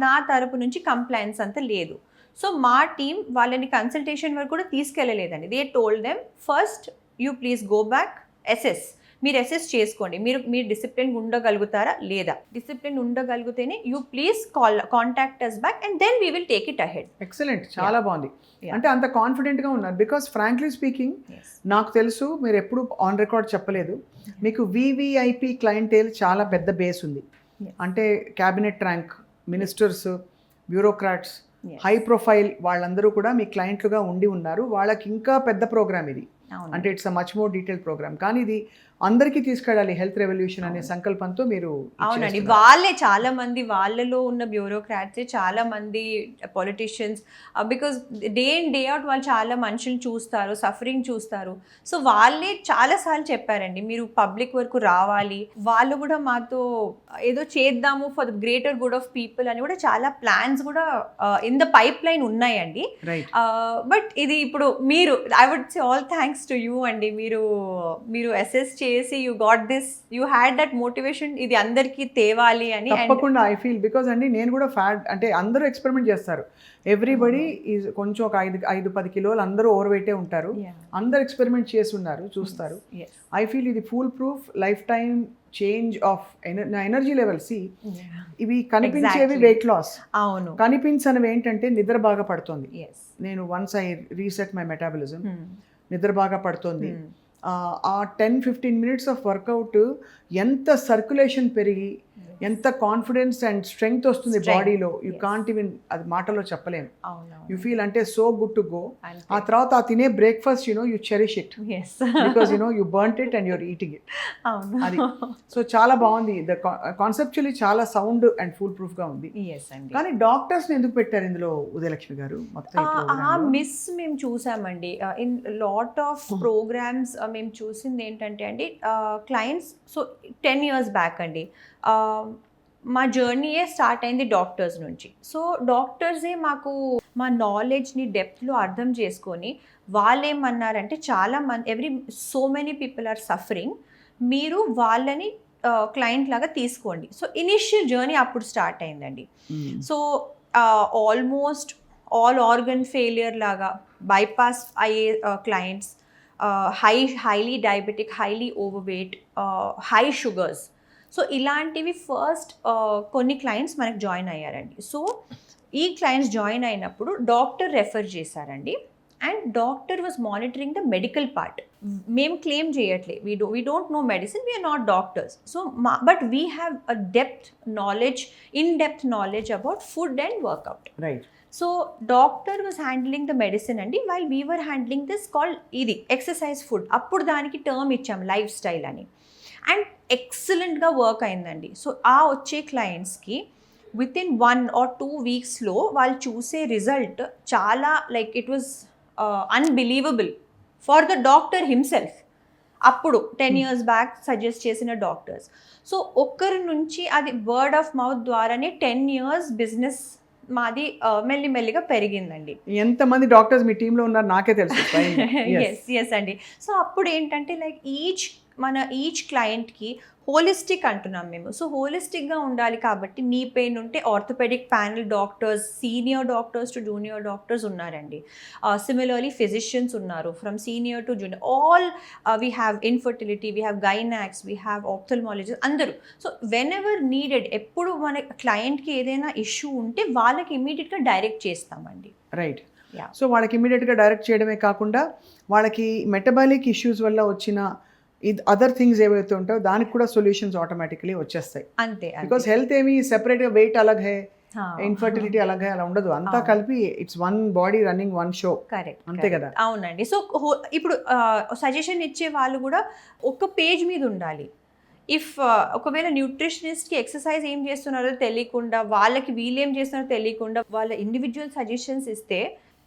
Speaker 2: నా తరపు నుంచి కంప్లైంట్స్ అంతా లేదు. సో మా టీం వాళ్ళని కన్సల్టేషన్ వరకు కూడా తీసుకెళ్ళలేదండి. They told them first you please go back, assess మీరు అసెస్ చేసుకోండి, మీరు డిసిప్లిన్ ఉండగలుగుతారా లేదా. డిసిప్లిన్ ఉండగలిగితేనే you please contact us back and then we will take it ahead.
Speaker 1: Excellent, చాలా బాగుంది.
Speaker 2: Yeah.
Speaker 1: అంటే అంత కాన్ఫిడెంట్గా ఉన్నారు. బికాస్ ఫ్రాంక్లీ స్పీకింగ్ నాకు తెలుసు, మీరు ఎప్పుడు ఆన్ రికార్డ్ చెప్పలేదు, మీకు వివిఐపి క్లయింటేల్ చాలా పెద్ద బేస్ ఉంది. అంటే cabinet rank ministers, bureaucrats, high profile వాళ్ళందరూ కూడా మీ క్లయింట్లుగా ఉండి ఉన్నారు. వాళ్ళకి ఇంకా పెద్ద ప్రోగ్రామ్ ఇది. అంటే it's a much more detail programme. కానీ ఇది అందరికీ తీసుకెళ్ళాలి హెల్త్ రెవల్యూషన్ అనే సంకల్పంతో మీరు.
Speaker 2: అవునండి, వాళ్ళే చాలా మంది, వాళ్ళలో ఉన్న బ్యూరోక్రాట్స్ చాలా మంది politicians, because day in day out వాళ్ళు చాలా మనుషులు చూస్తారు, సఫరింగ్ చూస్తారు. సో వాళ్ళే చాలాసార్లు చెప్పారండి, మీరు పబ్లిక్ వరకు రావాలి, వాళ్ళు కూడా మాతో ఏదో చేద్దాము for the greater good of people అని కూడా చాలా ప్లాన్స్ కూడా ఇన్ ద పైప్ లైన్ ఉన్నాయండి. బట్ ఇది ఇప్పుడు మీరు, I would say all thanks to you అండి. మీరు అసెస్ చేసి you got this, you had that motivation, ఇది అందరికీ తేవాలి అని.
Speaker 1: తప్పకుండా ఐ ఫీల్, బికాజ్ అండి నేను కూడా ఫ్యాట్ అంటే అందరూ ఎక్స్పెరిమెంట్ చేస్తారు. ఎవ్రీబడి ఈజ్ కొంచెం ఒక 5-10 కిలోలు అందరూ ఓవర్ వెయిటే ఉంటారు. అందరు ఎక్స్పెరిమెంట్ చేసి ఉన్నారు, చూస్తారు. ఐ ఫీల్ ఇది full proof life time change of energy levels. ఇవి కనిపించేవి వెయిట్ లాస్.
Speaker 2: అవును,
Speaker 1: కనిపించనివి ఏంటంటే నిద్ర బాగా పడుతుంది. నేను once I reset my metabolism, నిద్ర బాగా పడుతుంది. ఆ 10-15 మినిట్స్ ఆఫ్ వర్కౌట్ ఎంత సర్క్యులేషన్ పెరిగి ఎంత కాన్ఫిడెన్స్ అండ్ స్ట్రెంగ్త్ వస్తుంది బాడీలో, యూ కాంట్ ఈవెన్, అది మాటలో చెప్పలేము. యూ ఫీల్ అంటే సో గుడ్ టు గో. ఆ తర్వాత ఆ తినే breakfast you cherish it, because you burnt it and you're eating it. అది సో చాలా బాగుంది. ద కాన్సెప్చువల్లీ చాలా సౌండ్ అండ్ ఫుల్ ప్రూఫ్ గా ఉంది. కానీ డాక్టర్స్ ఎందుకు పెట్టారు ఇందులో ఉదయలక్ష్మి గారు? మొత్తం
Speaker 2: మిస్ మేము చూసామండి ఇన్ లాట్ ఆఫ్ ప్రోగ్రామ్స్. మేము చూసింది ఏంటంటే అండి, క్లయింట్స్, సో 10 years బ్యాక్ అండి మా జర్నీయే స్టార్ట్ అయింది డాక్టర్స్ నుంచి. సో డాక్టర్సే మాకు మా నాలెడ్జ్ని డెప్త్లో అర్థం చేసుకొని వాళ్ళు ఏమన్నారంటే, చాలా మంది so many people are suffering, మీరు వాళ్ళని క్లయింట్ లాగా తీసుకోండి. సో ఇనిషియల్ జర్నీ అప్పుడు స్టార్ట్ అయిందండి. So almost all organ failure లాగా బైపాస్ అయ్యే clients, highly diabetic, highly overweight, high sugars, so ఇలాంటివి ఫస్ట్ కొన్ని క్లయింట్స్ మనకు జాయిన్ అయ్యారండి. సో ఈ క్లయింట్స్ జాయిన్ అయినప్పుడు డాక్టర్ రెఫర్ చేశారండి, and doctor was monitoring the medical part. మేము క్లెయిమ్ చేయట్లే, we don't know medicine, we're not doctors. So but we have a in depth knowledge about food and workout.
Speaker 1: Right.
Speaker 2: So doctor was handling the medicine అండి, while we were handling this called ఇది exercise food. అప్పుడు దానికి term ఇచ్చాం lifestyle అని, and ఎక్సలెంట్గా work అయిందండి. So ఆ వచ్చే క్లయింట్స్కి విత్ ఇన్ 1 or 2 weeksలో వాళ్ళు చూసే రిజల్ట్ చాలా like it was unbelievable for the doctor himself. అప్పుడు 10 years బ్యాక్ సజెస్ట్ చేసిన డాక్టర్స్. సో ఒక్కరి నుంచి అది వర్డ్ ఆఫ్ మౌత్ ద్వారానే 10 years బిజినెస్ మాది మెల్లిమెల్లిగా పెరిగిందండి.
Speaker 1: ఎంతమంది డాక్టర్స్ మీ టీంలో ఉన్నారు నాకే తెలుసు.
Speaker 2: ఎస్ అండి. సో అప్పుడు ఏంటంటే లైక్ ఈచ్ క్లయింట్కి హోలిస్టిక్ అంటున్నాం మేము. సో హోలిస్టిక్గా ఉండాలి కాబట్టి నీ పెయిన్ ఉంటే orthopaedic panel doctors, senior doctors to junior doctors ఉన్నారండి. సిమిలర్లీ ఫిజిషియన్స్ ఉన్నారు, from senior to junior. All we have infertility, we have gynaecs, we have ophthalmologist, అందరూ. సో వెన్ ఎవర్ నీడెడ్, ఎప్పుడు మన క్లయింట్కి ఏదైనా ఇష్యూ ఉంటే వాళ్ళకి ఇమీడియట్గా డైరెక్ట్ చేస్తామండి.
Speaker 1: రైట్. సో వాళ్ళకి ఇమీడియట్గా డైరెక్ట్ చేయడమే కాకుండా వాళ్ళకి మెటబాలిక్ ఇష్యూస్ వల్ల వచ్చిన అదర్ థింగ్స్ ఏవైతే ఉంటాయో దానికి కూడా సొల్యూషన్స్ ఆటోమేటికలీ వచ్చేస్తాయి.
Speaker 2: అంతే,
Speaker 1: బికాస్ హెల్త్ ఏమి సెపరేట్గా వెయిట్ అలాగ్ హై, ఇన్ఫర్టిలిటీ అలాగే అలా ఉండదు, అంతా కలిపి it's one body running one show.
Speaker 2: Correct,
Speaker 1: అంతే కదా.
Speaker 2: అవునండి. సో ఇప్పుడు సజెషన్ ఇచ్చే వాళ్ళు కూడా ఒక పేజ్ మీద ఉండాలి. ఇఫ్ ఒకవేళ న్యూట్రిషనిస్ట్కి ఎక్సర్సైజ్ ఏం చేస్తున్నారో తెలియకుండా, వాళ్ళకి వీళ్ళు ఏం చేస్తున్నారో తెలియకుండా వాళ్ళ ఇండివిజువల్ సజెషన్స్ ఇస్తే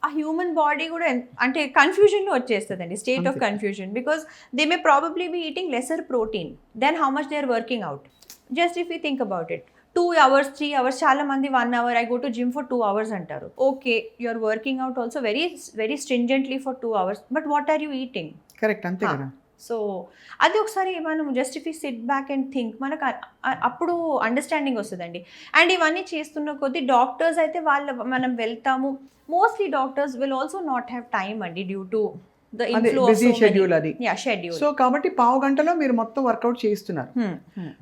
Speaker 2: ఆ హ్యూమన్ బాడీ కూడా అంటే కన్ఫ్యూజన్లో వచ్చేస్తుందండి, state of confusion. Because they may probably be eating lesser protein then how much they are working out. Just if you think about it, 2 hours 3 hours, చాలా మంది 1 hour, I go to gym for 2 hours అంటారు. Okay, you are working out also very very stringently for 2 hours, but what are you eating?
Speaker 1: Correct, అంతే కదా.
Speaker 2: So అది ఒకసారి మనం just if you SIT back and think, మనకు అప్పుడు understanding వస్తుందండి. And ఇవన్నీ చేస్తున్న కొద్దీ డాక్టర్స్ అయితే మనం వెళ్తాము, mostly doctors will also not have time అండి, డ్యూ టు the
Speaker 1: అదే
Speaker 2: inflow of
Speaker 1: busy
Speaker 2: so many.
Speaker 1: Schedule అది.
Speaker 2: Yeah, schedule.
Speaker 1: సో కాబట్టి పావు గంటలో మీరు మొత్తం వర్కౌట్ చేయిస్తున్నారు.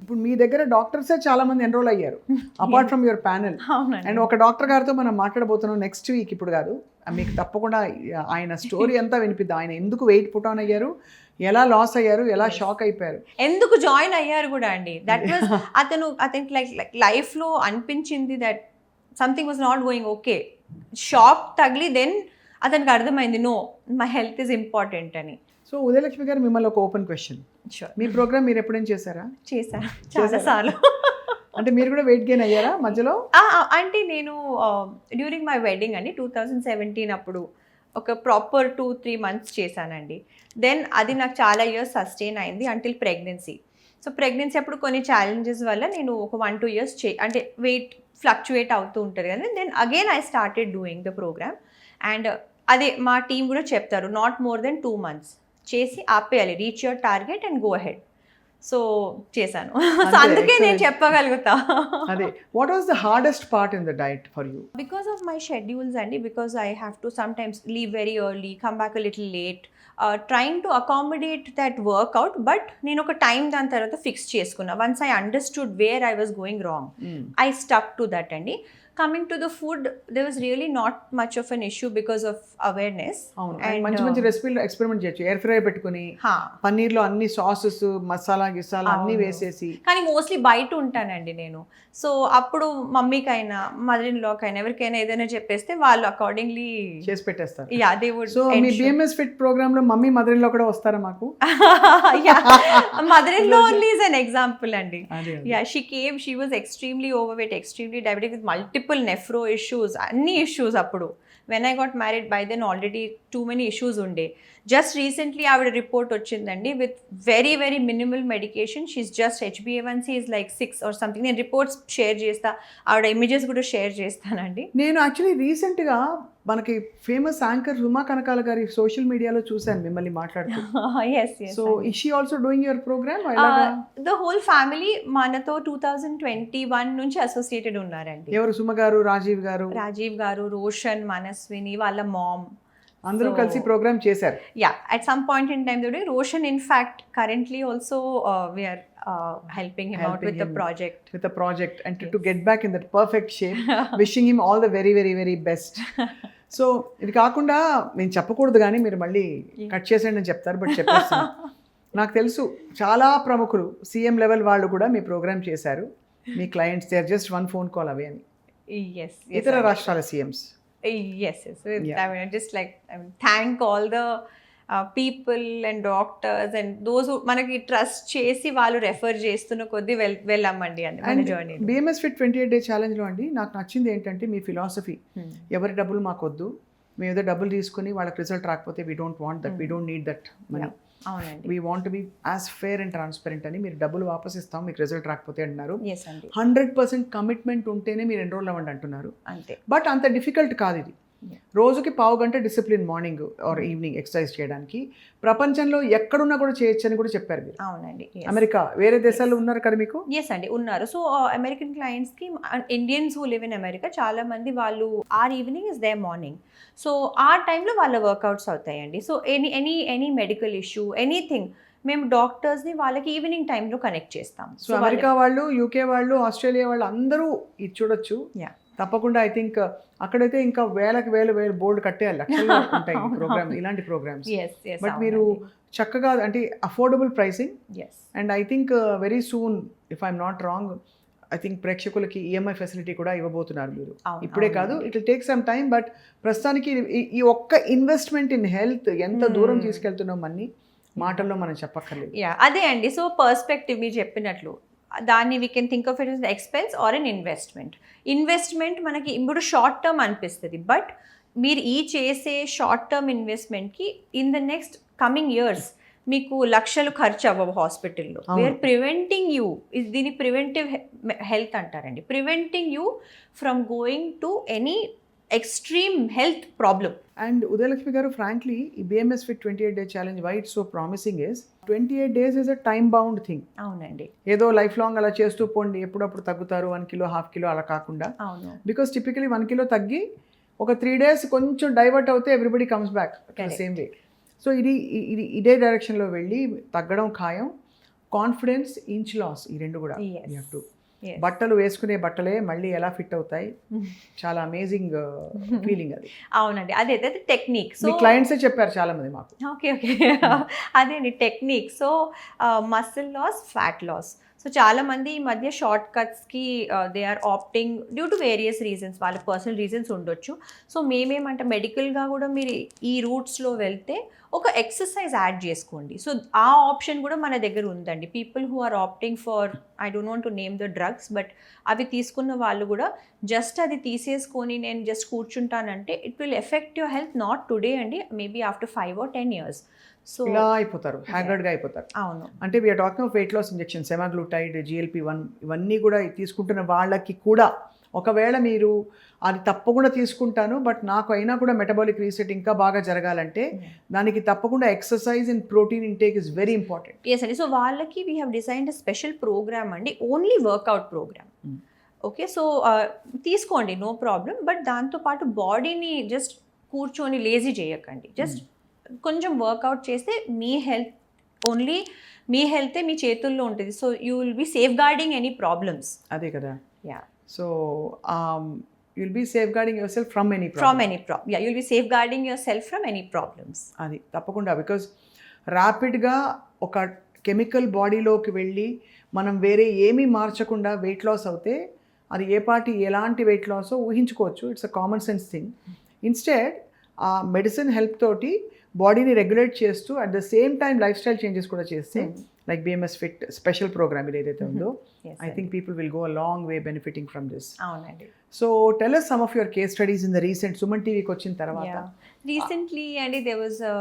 Speaker 1: ఇప్పుడు మీ దగ్గర డాక్టర్సే చాలా మంది ఎన్రోల్ అయ్యారు అపార్ట్ ఫ్రమ్ యువర్ ప్యానెల్.
Speaker 2: అవునండి.
Speaker 1: అండ్ ఒక డాక్టర్ గారితో మనం మాట్లాడబోతున్నాం నెక్స్ట్ వీక్, ఇప్పుడు కాదు, మీకు తప్పకుండా ఆయన స్టోరీ అంతా వినిపిద్దాం. ఆయన ఎందుకు వెయిట్ పుట్ ఆన్ అయ్యారు, ఎలా లాస్ అయ్యారు, ఎలా షాక్ అయిపోయారు,
Speaker 2: ఎందుకు జాయిన్ అయ్యారు కూడా అండి. దట్ వాజ్ అతనికి లైక్ లైఫ్ లో అనిపించింది that something was not going okay. Shock తగిలి దెన్ అతనికి అర్థమైంది no my health is important అని.
Speaker 1: సో ఉదయలక్ష్మి గారు, మిమ్మల్ని ఒక ఓపెన్ క్వశ్చన్.
Speaker 2: షూర్.
Speaker 1: మీ ప్రోగ్రామ్ మీరు ఎప్పుడైనా చేశారా?
Speaker 2: చేశాను చాలాసార్లు.
Speaker 1: అంటే మీరు కూడా వెయిట్ గెయిన్ అయ్యారా మధ్యలో?
Speaker 2: అంటే నేను డ్యూరింగ్ మై వెడ్డింగ్ అండి 2017 అప్పుడు ఒక ప్రాపర్ 2-3 months చేశానండి. దెన్ అది నాకు చాలా ఇయర్స్ సస్టైన్ అయింది అంటిల్ ప్రెగ్నెన్సీ. సో ప్రెగ్నెన్సీ అప్పుడు కొన్ని ఛాలెంజెస్ వల్ల నేను ఒక 1-2 years అంటే వెయిట్ ఫ్లక్చువేట్ అవుతూ ఉంటుంది కదా. Then again I started doing the programme. And అదే మా టీం కూడా చెప్తారు నాట్ మోర్ దెన్ 2 months చేసి ఆపేయాలి, reach your target and go ahead. So చేశాను. సో అందుకే నేను చెప్పగలుగుతా.
Speaker 1: అదే what was the hardest part in the diet for you?
Speaker 2: Because of my schedules అండి, because I have to sometimes leave very early, come back little late, trying to accommodate that workout. But నేను ఒక time దాని తర్వాత fix చేసుకున్నా. Once I understood where I was going wrong, I stuck to that అండి. Coming to the food, there was really not much of an issue because of awareness.
Speaker 1: అవును, మంచి మంచి రెసిపీలు experiment చేయొచ్చు. ఎయిర్ ఫ్రై పెట్టుకుని పన్నీర్లో అన్ని sauces masala గిసాలా అన్ని వేసేసి.
Speaker 2: కానీ మోస్ట్లీ బయట ఉంటానండి నేను. సో అప్పుడు మమ్మీకైనా మదర్ ఇన్ లాకైనా ఎవరికైనా ఏదైనా చెప్పేస్తే వాళ్ళు అకార్డింగ్లీ
Speaker 1: చేసి పెట్టేస్తారు.
Speaker 2: Yeah they would.
Speaker 1: సో మీ బిఎంఎస్ ఫిట్ ప్రోగ్రామ్ లో మమ్మీ మదర్ ఇన్ లా కూడా వస్తారా మాకు?
Speaker 2: Mother in law only is an example అండి.
Speaker 1: అదే.
Speaker 2: Yeah she came, she was extremely overweight, extremely diabetic with multiple nephro issues, అన్ని issues. అప్పుడు when I got married by then already too many issues ఉండే. Just recently ఆవిడ report వచ్చిందండి with very very minimal medication. She's just HbA1c is like 6 or something. నేను reports share చేస్తా, ఆవిడ images కూడా share చేస్తానండి.
Speaker 1: నేను యాక్చువల్లీ రీసెంట్గా మనకి ఫేమస్ యాంకర్ ఉమా కనకాల గారి సోషల్ మీడియాలో చూశాను మిమ్మల్ని మాట్లాడుతూ. So is she also doing your programme?
Speaker 2: The whole family మనతో 2021 నుంచి అసోసియేటెడ్ ఉన్నారండి.
Speaker 1: ఎవరు? సుమ గారు, రాజీవ్ గారు,
Speaker 2: రోషన్, మనస్విని వాళ్ళ మామ్
Speaker 1: అందరూ కలిసి ప్రోగ్రామ్ చేశారు.
Speaker 2: Yeah, at some point in time Roshan in fact currently also we are helping him out with the project and to get back in that perfect shape. Wishing him all the very very very best. So ఇది కాకుండా నేను చెప్పకూడదు కానీ మీరు మళ్ళీ cut చేసేయండి అని చెప్తారు, బట్ చెప్పేస్తాను. నాకు తెలుసు చాలా ప్రముఖులు సీఎం లెవెల్ వాళ్ళు కూడా మీ ప్రోగ్రామ్ చేశారు. మీ clients they are just 1 phone call away అని. ఇతర రాష్ట్రాల CMs. Yes. I mean, just like thank all the people and doctors and those who మనకి ట్రస్ట్ చేసి వాళ్ళు రెఫర్ చేస్తున్న కొద్దీ వెళ్ళామండి అని మన జర్నీ.
Speaker 1: బిఎంఎస్ ఫిట్ 28 Day ఛాలెంజ్లో అండి నాకు నచ్చింది ఏంటంటే మీ ఫిలాసఫీ. ఎవరి డబ్బులు మాకు వద్దు, మేము ఏదో డబ్బులు తీసుకుని వాళ్ళకి రిజల్ట్ రాకపోతే we don't want that, we don't need that money.
Speaker 2: అవునండి.
Speaker 1: We want be as fair and transparent అని. మీరు డబ్బులు వాపస్ ఇస్తాం మీకు రిజల్ట్ రాకపోతే అంటున్నారు. 100% కమిట్మెంట్ ఉంటేనే మీరు ఎన్రోల్ అవ్వండి అంటున్నారు.
Speaker 2: అంతే.
Speaker 1: బట్ అంత డిఫికల్ట్ కాదు ఇది. రోజుకి పావు గంట discipline morning or evening exercise చేయడానికి ప్రపంచంలో ఎక్కడున్నా కూడా చేయొచ్చు అని కూడా చెప్పారు మీరు.
Speaker 2: అవునండి.
Speaker 1: అమెరికా, వేరే దేశాల్లో ఉన్నారు కదా మీకు?
Speaker 2: ఎస్ అండి, ఉన్నారు. సో అమెరికన్ క్లయింట్స్కి, Indians who live in America చాలా మంది వాళ్ళు are evening is their morning. So ఆ టైంలో వాళ్ళ వర్కౌట్స్ అవుతాయండి. So any medical issue anything మేము డాక్టర్స్ని వాళ్ళకి ఈవినింగ్ టైంలో కనెక్ట్ చేస్తాం.
Speaker 1: సో అమెరికా వాళ్ళు, యూకే వాళ్ళు, ఆస్ట్రేలియా వాళ్ళు అందరూ ఇది చూడొచ్చు. తప్పకుండా. ఐ థింక్ అక్కడైతే ఇంకా వేలు బోర్డు కట్టేయాలి, లక్షల్లో ఉంటాయి ప్రోగ్రామ్స్, ఇలాంటి ప్రోగ్రామ్స్. బట్ మీరు చక్కగా అంటే affordable pricing. And I think very soon, if I'm not wrong, I think ప్రేక్షకులకి ఈఎంఐ ఫెసిలిటీ కూడా ఇవ్వబోతున్నారు మీరు. ఇప్పుడే కాదు, it will take some time. But ప్రస్తుతానికి ఈ ఒక్క ఇన్వెస్ట్మెంట్ ఇన్ హెల్త్ ఎంత దూరం తీసుకెళ్తున్నాం అన్ని మాటల్లో మనం చెప్పక్కర్లేదు.
Speaker 2: అదే అండి. సో పర్స్పెక్టివ్ మీరు చెప్పినట్లు దాన్ని we can think of it as expense or an investment మనకి ఇప్పుడు షార్ట్ టర్మ్ అనిపిస్తుంది. బట్ మీరు ఈ చేసే షార్ట్ టర్మ్ ఇన్వెస్ట్మెంట్కి in the next coming years మీకు లక్షలు ఖర్చు అవ్వవు హాస్పిటల్లో. వీఆర్ ప్రివెంటింగ్ యూ, దీన్ని ప్రివెంటివ్ హెల్త్ అంటారండి. Preventing you from going to any extreme health problem.
Speaker 1: And Udayalakshmi garu, frankly ఈ BMS fit 28 Day challenge why it's so promising is 28 days is a time bound thing.
Speaker 2: అవునండి.
Speaker 1: ఏదో life long అలా చేస్తూ పోండి, ఎప్పుడప్పుడు తగ్గుతారు 1 kilo 1/2 kilo అలా కాకుండా.
Speaker 2: అవును.
Speaker 1: బికాస్ టిపికలీ 1 kilo తగ్గి ఒక 3 days కొంచెం డైవర్ట్ అవుతే everybody comes back same way. So ఇదే డైరెక్షన్లో వెళ్ళి తగ్గడం ఖాయం. కాన్ఫిడెన్స్, ఇంచ్ లాస్, ఈ రెండు కూడా
Speaker 2: Yes.
Speaker 1: You have to.
Speaker 2: Yes.
Speaker 1: బట్టలు వేసుకునే బట్టలే మళ్ళీ ఎలా ఫిట్ అవుతాయి, చాలా అమేజింగ్ ఫీలింగ్ అది.
Speaker 2: అవునండి, అదే టెక్నిక్.
Speaker 1: మీ
Speaker 2: సో
Speaker 1: క్లయింట్సే చెప్పారు చాలా మంది మాకు.
Speaker 2: ఓకే ఓకే అదే అండి technique. So muscle loss, fat loss. So చాలామంది ఈ మధ్య షార్ట్ కట్స్కి they are opting due to various reasons, వాళ్ళ పర్సనల్ రీజన్స్ ఉండొచ్చు. సో మేమేమంటే మెడికల్గా కూడా మీరు ఈ రూట్స్లో వెళ్తే ఒక ఎక్సర్సైజ్ యాడ్ చేసుకోండి. సో ఆ ఆప్షన్ కూడా మన దగ్గర ఉందండి. People who are opting for, I don't want to name the drugs, but అవి తీసుకున్న వాళ్ళు కూడా జస్ట్ అది తీసేసుకొని నేను జస్ట్ కూర్చుంటానంటే it will effect your health not today అండి, maybe after 5 or 10 years. So
Speaker 1: ఇలా అయిపోతారు, హ్యాగర్డ్గా అయిపోతారు.
Speaker 2: అవును,
Speaker 1: అంటే we're talking of weight loss injection, semaglutide, GLP-1 ఇవన్నీ కూడా తీసుకుంటున్న వాళ్ళకి కూడా ఒకవేళ మీరు అది తప్పకుండా తీసుకుంటాను బట్ నాకు అయినా కూడా మెటబాలిక్ రీసెట్ ఇంకా బాగా జరగాలంటే దానికి తప్పకుండా exercise and protein intake is very important.
Speaker 2: Yes అండి. సో వాళ్ళకి we have designed a special program అండి, only workout program. Okay, so తీసుకోండి, నో ప్రాబ్లం. బట్ దాంతోపాటు బాడీని జస్ట్ కూర్చొని లేజీ చేయకండి, జస్ట్ కొంచెం వర్కౌట్ చేస్తే మీ హెల్త్, ఓన్లీ మీ హెల్తే మీ చేతుల్లో ఉంటుంది. So you will be safeguarding any problems.
Speaker 1: అదే కదా.
Speaker 2: Yeah,
Speaker 1: so you'll be safeguarding yourself from any
Speaker 2: yeah, you'll be safeguarding yourself from any problems.
Speaker 1: అది తప్పకుండా. Because ర్యాపిడ్గా ఒక chemical బాడీలోకి వెళ్ళి మనం వేరే ఏమీ మార్చకుండా వెయిట్ లాస్ అవుతే అది ఏ పార్టీ ఎలాంటి వెయిట్ లాస్ ఊహించుకోవచ్చు. It's a common sense thing. Instead ఆ మెడిసిన్ హెల్ప్ తోటి బాడీని రెగ్యులేట్ చేస్తూ at the same time life style changes కూడా చేస్తే like BMS fit special program ఇది ఏదైతే ఉందో, I think people will go a long way benefiting from this.
Speaker 2: అవునండి.
Speaker 1: So tell us some of your case studies in the recent Suman TVకి వచ్చిన తర్వాత.
Speaker 2: Recently అండి there was a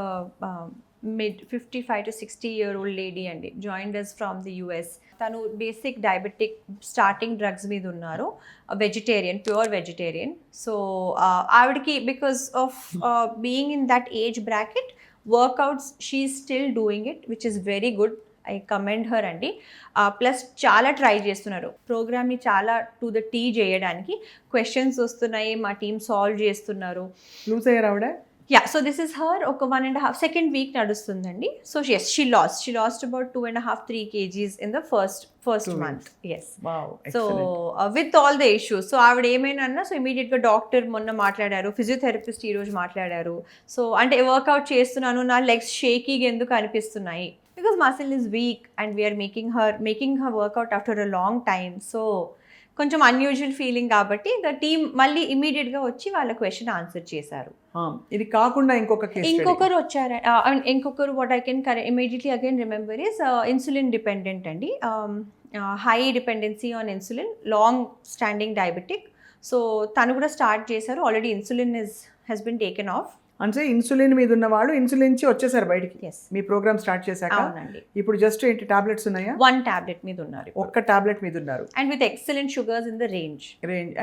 Speaker 2: mid 55 to 60-year-old lady అండి, joined us from the US. తను basic diabetic starting drugs మీద ఉన్నారు, vegetarian, pure vegetarian. So ఆవిడకి because of being in that age bracket workouts she is still doing it, which is very good. I commend her అండి. Plus చాలా try చేస్తున్నారు ప్రోగ్రామ్ని చాలా to the tee చేయడానికి. Questions వస్తున్నాయి, మా టీమ్ సాల్వ్ చేస్తున్నారు.
Speaker 1: లూజ్ అయ్యారు ఆవిడ?
Speaker 2: Yeah, so this is her. ఒక 1.5 second వీక్ నడుస్తుందండి. So yes, she lost about 2.5-3 kgs in the first month. Yes. So with all the issues. So ఆవిడ ఏమైనా అన్నా సో ఇమీడియట్గా డాక్టర్ మొన్న మాట్లాడారు, ఫిజియోథెరపిస్ట్ ఈరోజు మాట్లాడారు. సో అంటే వర్కౌట్ చేస్తున్నాను, నా లెగ్స్ షేకీగా ఎందుకు అనిపిస్తున్నాయి, because muscle is weak and we're making her workout after a long time. So కొంచెం అన్యూజువల్ ఫీలింగ్ కాబట్టి ద టీమ్ మళ్ళీ ఇమీడియట్గా వచ్చి వాళ్ళ క్వశ్చన్ ఆన్సర్ చేశారు.
Speaker 1: ఇది కాకుండా
Speaker 2: ఇంకొకరు వచ్చారు. ఇంకొకరు what I can immediately again remember is insulin dependent అండి, high dependency on insulin, long standing diabetic. So తను కూడా స్టార్ట్ చేశారు. Already insulin has been taken off.
Speaker 1: అంటే ఇన్సులిన్ మీద ఉన్నవాళ్ళు ఇన్సులిన్ నుంచి వచ్చేసారు బయటికి.
Speaker 2: Yes.
Speaker 1: మీ ప్రోగ్రామ్ స్టార్ట్ చేశాక.
Speaker 2: అవునండి.
Speaker 1: ఇప్పుడు జస్ట్ ఏంటి టాబ్లెట్స్ ఉన్నాయా?
Speaker 2: 1 tablet మీద ఉన్నారు,
Speaker 1: ఒక్క టాబ్లెట్ మీద ఉన్నారు.
Speaker 2: And with excellent sugars in the range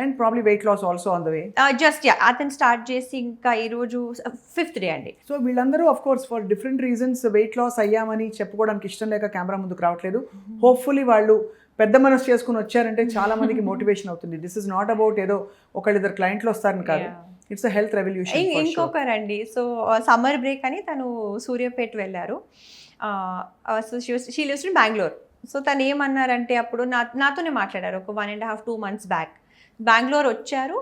Speaker 1: and probably weight loss also on the way.
Speaker 2: Just అతను స్టార్ట్ చేసి ఇంకా ఈరోజు 5th day అండి.
Speaker 1: సో వీళ్ళందరూ of course for different reasons weight loss అయ్యామని చెప్పుకోవడానికి ఇష్టం లేక కెమెరా ముందుకు రావట్లేదు. హోప్ఫుల్లీ వాళ్ళు పెద్ద మనసు చేసుకుని వచ్చారంటే చాలా మందికి మోటివేషన్ అవుతుంది. దిస్ ఇస్ నాట్ అబౌట్ ఏదో ఒకళ్ళిద్దరు క్లయింట్లు వస్తారని కాదు, ఇట్స్ అ హెల్త్ రెవల్యూషన్.
Speaker 2: ఇంకొకరండి, సో సమ్మర్ బ్రేక్ అని తను సూర్యాపేట వెళ్ళారు. So she lives in Bengaluru. So తను ఏమన్నారంటే అప్పుడు నాతోనే మాట్లాడారు ఒక 1.5-2 months బ్యాక్. బెంగళూరు వచ్చారు,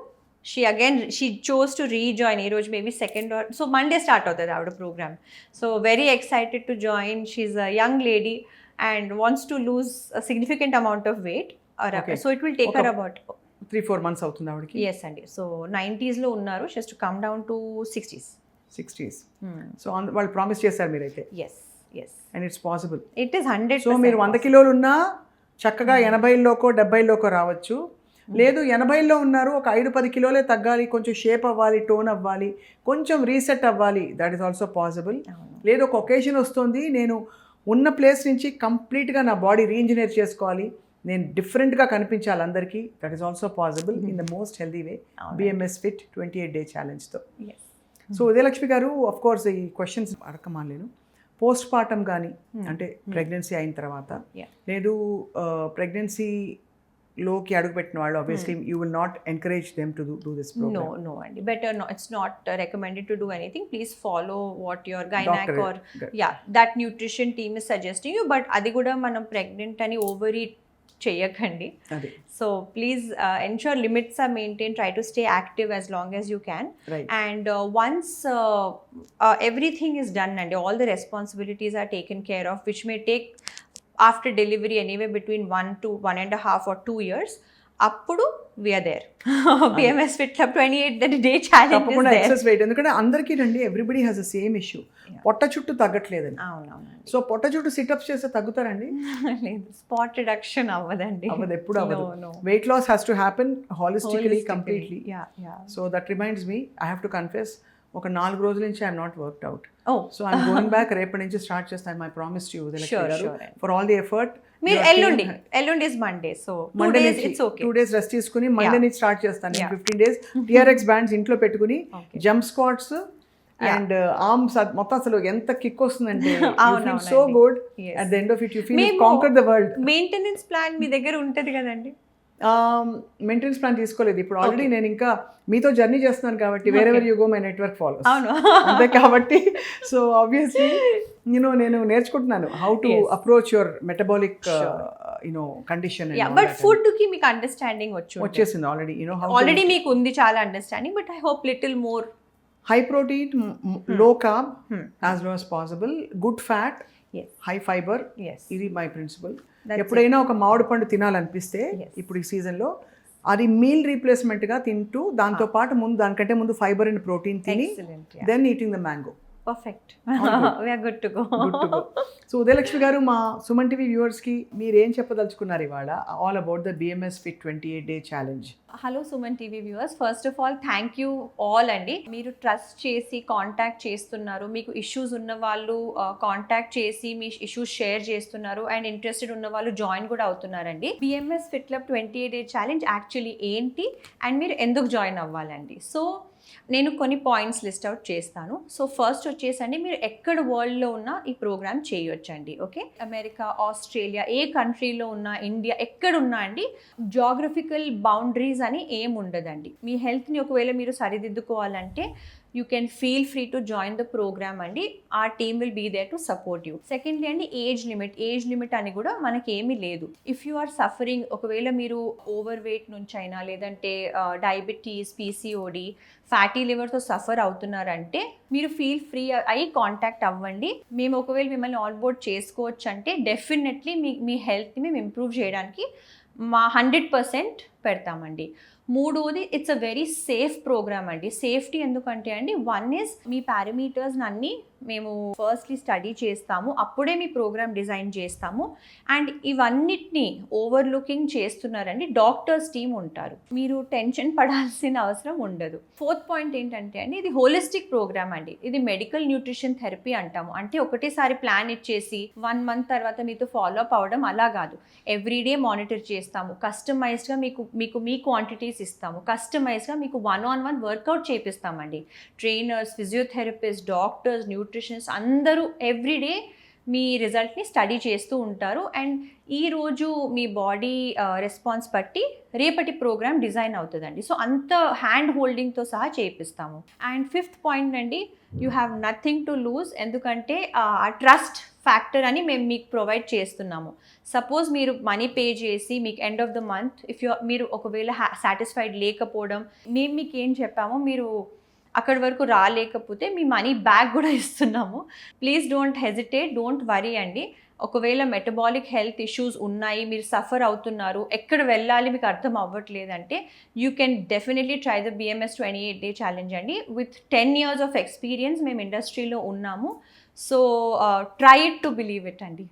Speaker 2: షీ చోస్ టు రీజాయిన్. ఈరోజు maybe 2nd or so Monday start అవుతుంది ఆవిడ programme. So very excited to join. She's a young lady and wants to lose a significant amount of weight. So it will take her about
Speaker 1: 3-4 months అవుతుంది ఆవిడకి.
Speaker 2: Yes అండి. So 90s లో ఉన్నారు, she has to come down to 60s.
Speaker 1: So వాళ్ళు promise చేశారు మీరైతే.
Speaker 2: Yes.
Speaker 1: And it's possible.
Speaker 2: It is 100%.
Speaker 1: So మీరు 100 కిలోలు ఉన్నా చక్కగా 80లోకో 70లోకో రావచ్చు. లేదు 80లో ఉన్నారు, ఒక 5-10 కిలోలే తగ్గాలి, కొంచెం షేప్ అవ్వాలి, టోన్ అవ్వాలి, కొంచెం రీసెట్ అవ్వాలి, దట్ ఈస్ ఆల్సో పాసిబుల్. లేదు ఒక ఒకేషన్ వస్తుంది, నేను ఉన్న ప్లేస్ నుంచి కంప్లీట్గా నా బాడీ రీఇంజనీర్ చేసుకోవాలి, నేను డిఫరెంట్గా కనిపించాలి అందరికీ, that is also possible in the most healthy way, BMS fit 28 day ఛాలెంజ్తో. సో ఉదయలక్ష్మి గారు, ఆఫ్ కోర్స్ ఈ క్వశ్చన్స్ అడగమాలేను. పోస్ట్ పార్టమ్ కానీ అంటే ప్రెగ్నెన్సీ అయిన తర్వాత, లేదు ప్రెగ్నెన్సీ లోకి అడుగుపెట్టిన వాళ్ళు obviously you will not encourage them to do this programme.
Speaker 2: No, Andy. Better no. It's not recommended to do anything. Please follow what your gynec or that nutrition team is suggesting you. But అది కూడా మనం pregnant అని overeat చేయకండి.
Speaker 1: అదే.
Speaker 2: So please ensure limits are maintained. Try to stay active as long as you can.
Speaker 1: Right.
Speaker 2: And once everything is done and all the responsibilities are taken care of, which may take after delivery anywhere between 1 to 1.5 or 2 years, అప్పుడు we're there. BMS fit club 28 day challenge
Speaker 1: తప్పకుండా excess weight, ఎందుకంటే అందరికీ రండి everybody has the same issue, పొట్ట చుట్టూ తగ్గట్లేదండి.
Speaker 2: అవునవును.
Speaker 1: So పొట్ట చుట్టూ సిటప్స్ చేస్తే తగ్గుతారండి?
Speaker 2: లేదు, స్పాట్ రిడక్షన్ అవ్వదండి.
Speaker 1: అవ్వదు, ఎప్పుడు అవ్వదు. Weight loss has to happen holistically completely. So that reminds me, I have to confess, ఒక 4 రోజుల నుంచి I'm not worked out. So I'm going back. రేపటి నుంచి స్టార్ట్ చేస్తాను. I promise you for all the effort.
Speaker 2: మీరు ఎల్లుండి is Monday, so
Speaker 1: Monday నుంచి 2 days rest తీసుకుని మండే నుంచి స్టార్ట్ చేస్తాను. 15 days TRX బ్యాండ్స్ ఇంట్లో పెట్టుకుని జంప్ స్క్వాట్స్ అండ్ ఆర్మ్స్ మొత్తం అసలు ఎంత కిక్ వస్తుందంటే so good. At the end of it you feel conquer the world.
Speaker 2: Maintenance plan మీ దగ్గర ఉంటది కదండి?
Speaker 1: మెయింటెనెన్స్ ప్లాన్ తీసుకోలేదు ఇప్పుడు. ఆల్రెడీ నేను ఇంకా మీతో జర్నీ చేస్తున్నాను కాబట్టి wherever you go my network follows. అంతే కాబట్టి సో ఆబ్వియస్లీ నేను నేర్చుకుంటున్నాను how to approach your metabolic condition.
Speaker 2: But food కి మీకు అండర్స్టాండింగ్
Speaker 1: వచ్చేసింది ఆల్రెడీ.
Speaker 2: ఆల్రెడీ మీకు ఉంది చాలా understanding, but I hope little more
Speaker 1: high protein, లో carb as low as possible, good fat, high fibre. ఇది మై ప్రిన్సిపల్. ఎప్పుడైనా ఒక మామిడి పండు తినాలనిపిస్తే ఇప్పుడు ఈ సీజన్లో అది మీల్ రీప్లేస్మెంట్గా తింటూ దాంతో పాటు దానికంటే ముందు ఫైబర్ అండ్ ప్రోటీన్ తిని then eating the mango.
Speaker 2: Perfect. We are good to go.
Speaker 1: So Udayalakshmi గారు, మా సుమన్ టీవీ వ్యూవర్స్కి మీరు ఏం చెప్పదలుచుకున్నారు ఇవాళ all about the BMS Fit 28 Day Challenge?
Speaker 2: Hello Suman TV viewers, first of all thank you all అండి. మీరు ట్రస్ట్ చేసి కాంటాక్ట్ చేస్తున్నారు, మీకు ఇష్యూస్ ఉన్న వాళ్ళు కాంటాక్ట్ చేసి మీ ఇష్యూస్ షేర్ చేస్తున్నారు, అండ్ ఇంట్రెస్టెడ్ ఉన్న వాళ్ళు జాయిన్ కూడా అవుతున్నారండి. BMS Fit Club 28 Day Challenge actually ఏంటి అండ్ మీరు ఎందుకు జాయిన్ అవ్వాలండి? సో నేను కొన్ని పాయింట్స్ లిస్ట్ అవుట్ చేస్తాను. సో ఫస్ట్ వచ్చేసండి, మీరు ఎక్కడ వరల్డ్లో ఉన్నా ఈ ప్రోగ్రామ్ చేయొచ్చండి. ఓకే, అమెరికా, ఆస్ట్రేలియా, ఏ కంట్రీలో ఉన్నా, ఇండియా, ఎక్కడున్నా అండి, జాగ్రఫికల్ బౌండరీస్ అని ఏం ఉండదండి. మీ హెల్త్ని ఒకవేళ మీరు సరిదిద్దుకోవాలంటే you can feel free to join the program అండి. our team will be there to support you. Secondly అండి, ఏజ్ లిమిట్ అని కూడా మనకి ఏమీ లేదు. ఇఫ్ యు ఆర్ సఫరింగ్, ఒకవేళ మీరు ఓవర్ వెయిట్ నుంచి అయినా లేదంటే డయాబెటీస్, PCOD, ఫ్యాటీ లివర్తో సఫర్ అవుతున్నారంటే మీరు ఫీల్ ఫ్రీ అయ్యి కాంటాక్ట్ అవ్వండి. మేము ఒకవేళ మిమ్మల్ని ఆన్బోర్డ్ చేసుకోవచ్చు అంటే డెఫినెట్లీ మీ హెల్త్ని మేము ఇంప్రూవ్ చేయడానికి మా 100% పెడతామండి. మూడోది, it's a very safe programme అండి. సేఫ్టీ ఎందుకంటే అండి, 1 is మీ పారామీటర్స్ అన్నీ మేము ఫస్ట్లీ స్టడీ చేస్తాము, అప్పుడే మీ ప్రోగ్రామ్ డిజైన్ చేస్తాము. అండ్ ఇవన్నిటిని ఓవర్లుకింగ్ చేస్తున్నారండి డాక్టర్స్ టీమ్ ఉంటారు. మీరు టెన్షన్ పడాల్సిన అవసరం ఉండదు. 4th పాయింట్ ఏంటంటే అండి, ఇది హోలిస్టిక్ ప్రోగ్రామ్ అండి. ఇది మెడికల్ న్యూట్రిషన్ థెరపీ అంటాము. అంటే ఒకటేసారి ప్లాన్ ఇచ్చేసి 1 month తర్వాత మీతో ఫాలో అప్ అవ్వడం అలా కాదు. ఎవ్రీడే మానిటర్ చేస్తాము, కస్టమైజ్డ్గా మీకు మీ క్వాంటిటీస్ ఇస్తాము, కస్టమైజ్డ్గా మీకు 1-on-1 వర్కౌట్ చేపిస్తామండి. ట్రైనర్స్, ఫిజియోథెరపిస్ట్, డాక్టర్స్, న్యూట్రిషనిస్ట్ అందరూ ఎవ్రీడే మీ రిజల్ట్ని స్టడీ చేస్తూ ఉంటారు. అండ్ ఈరోజు మీ బాడీ రెస్పాన్స్ బట్టి రేపటి ప్రోగ్రామ్ డిజైన్ అవుతుందండి. సో అంత హ్యాండ్ హోల్డింగ్తో సహా చేపిస్తాము. అండ్ 5th పాయింట్ అండి, you have nothing to lose. ఎందుకంటే ఆ ట్రస్ట్ ఫ్యాక్టర్ అని మేము మీకు ప్రొవైడ్ చేస్తున్నాము. సపోజ్ మీరు మనీ పే చేసి మీకు ఎండ్ ఆఫ్ ద మంత్ మీరు ఒకవేళ సాటిస్ఫైడ్ లేకపోవడం, మేము మీకు ఏం చెప్పామో మీరు అక్కడి వరకు రాలేకపోతే మీ మనీ బ్యాక్ కూడా ఇస్తున్నాము. Please don't hesitate, don't worry అండి. ఒకవేళ మెటబాలిక్ హెల్త్ ఇష్యూస్ ఉన్నాయి, మీరు సఫర్ అవుతున్నారు, ఎక్కడ వెళ్ళాలి మీకు అర్థం అవ్వట్లేదంటే you can definitely try the BMS 28 Day Challenge అండి. విత్ 10 years ఆఫ్ ఎక్స్పీరియన్స్ మేము ఇండస్ట్రీలో ఉన్నాము. So try it to believe it అండి.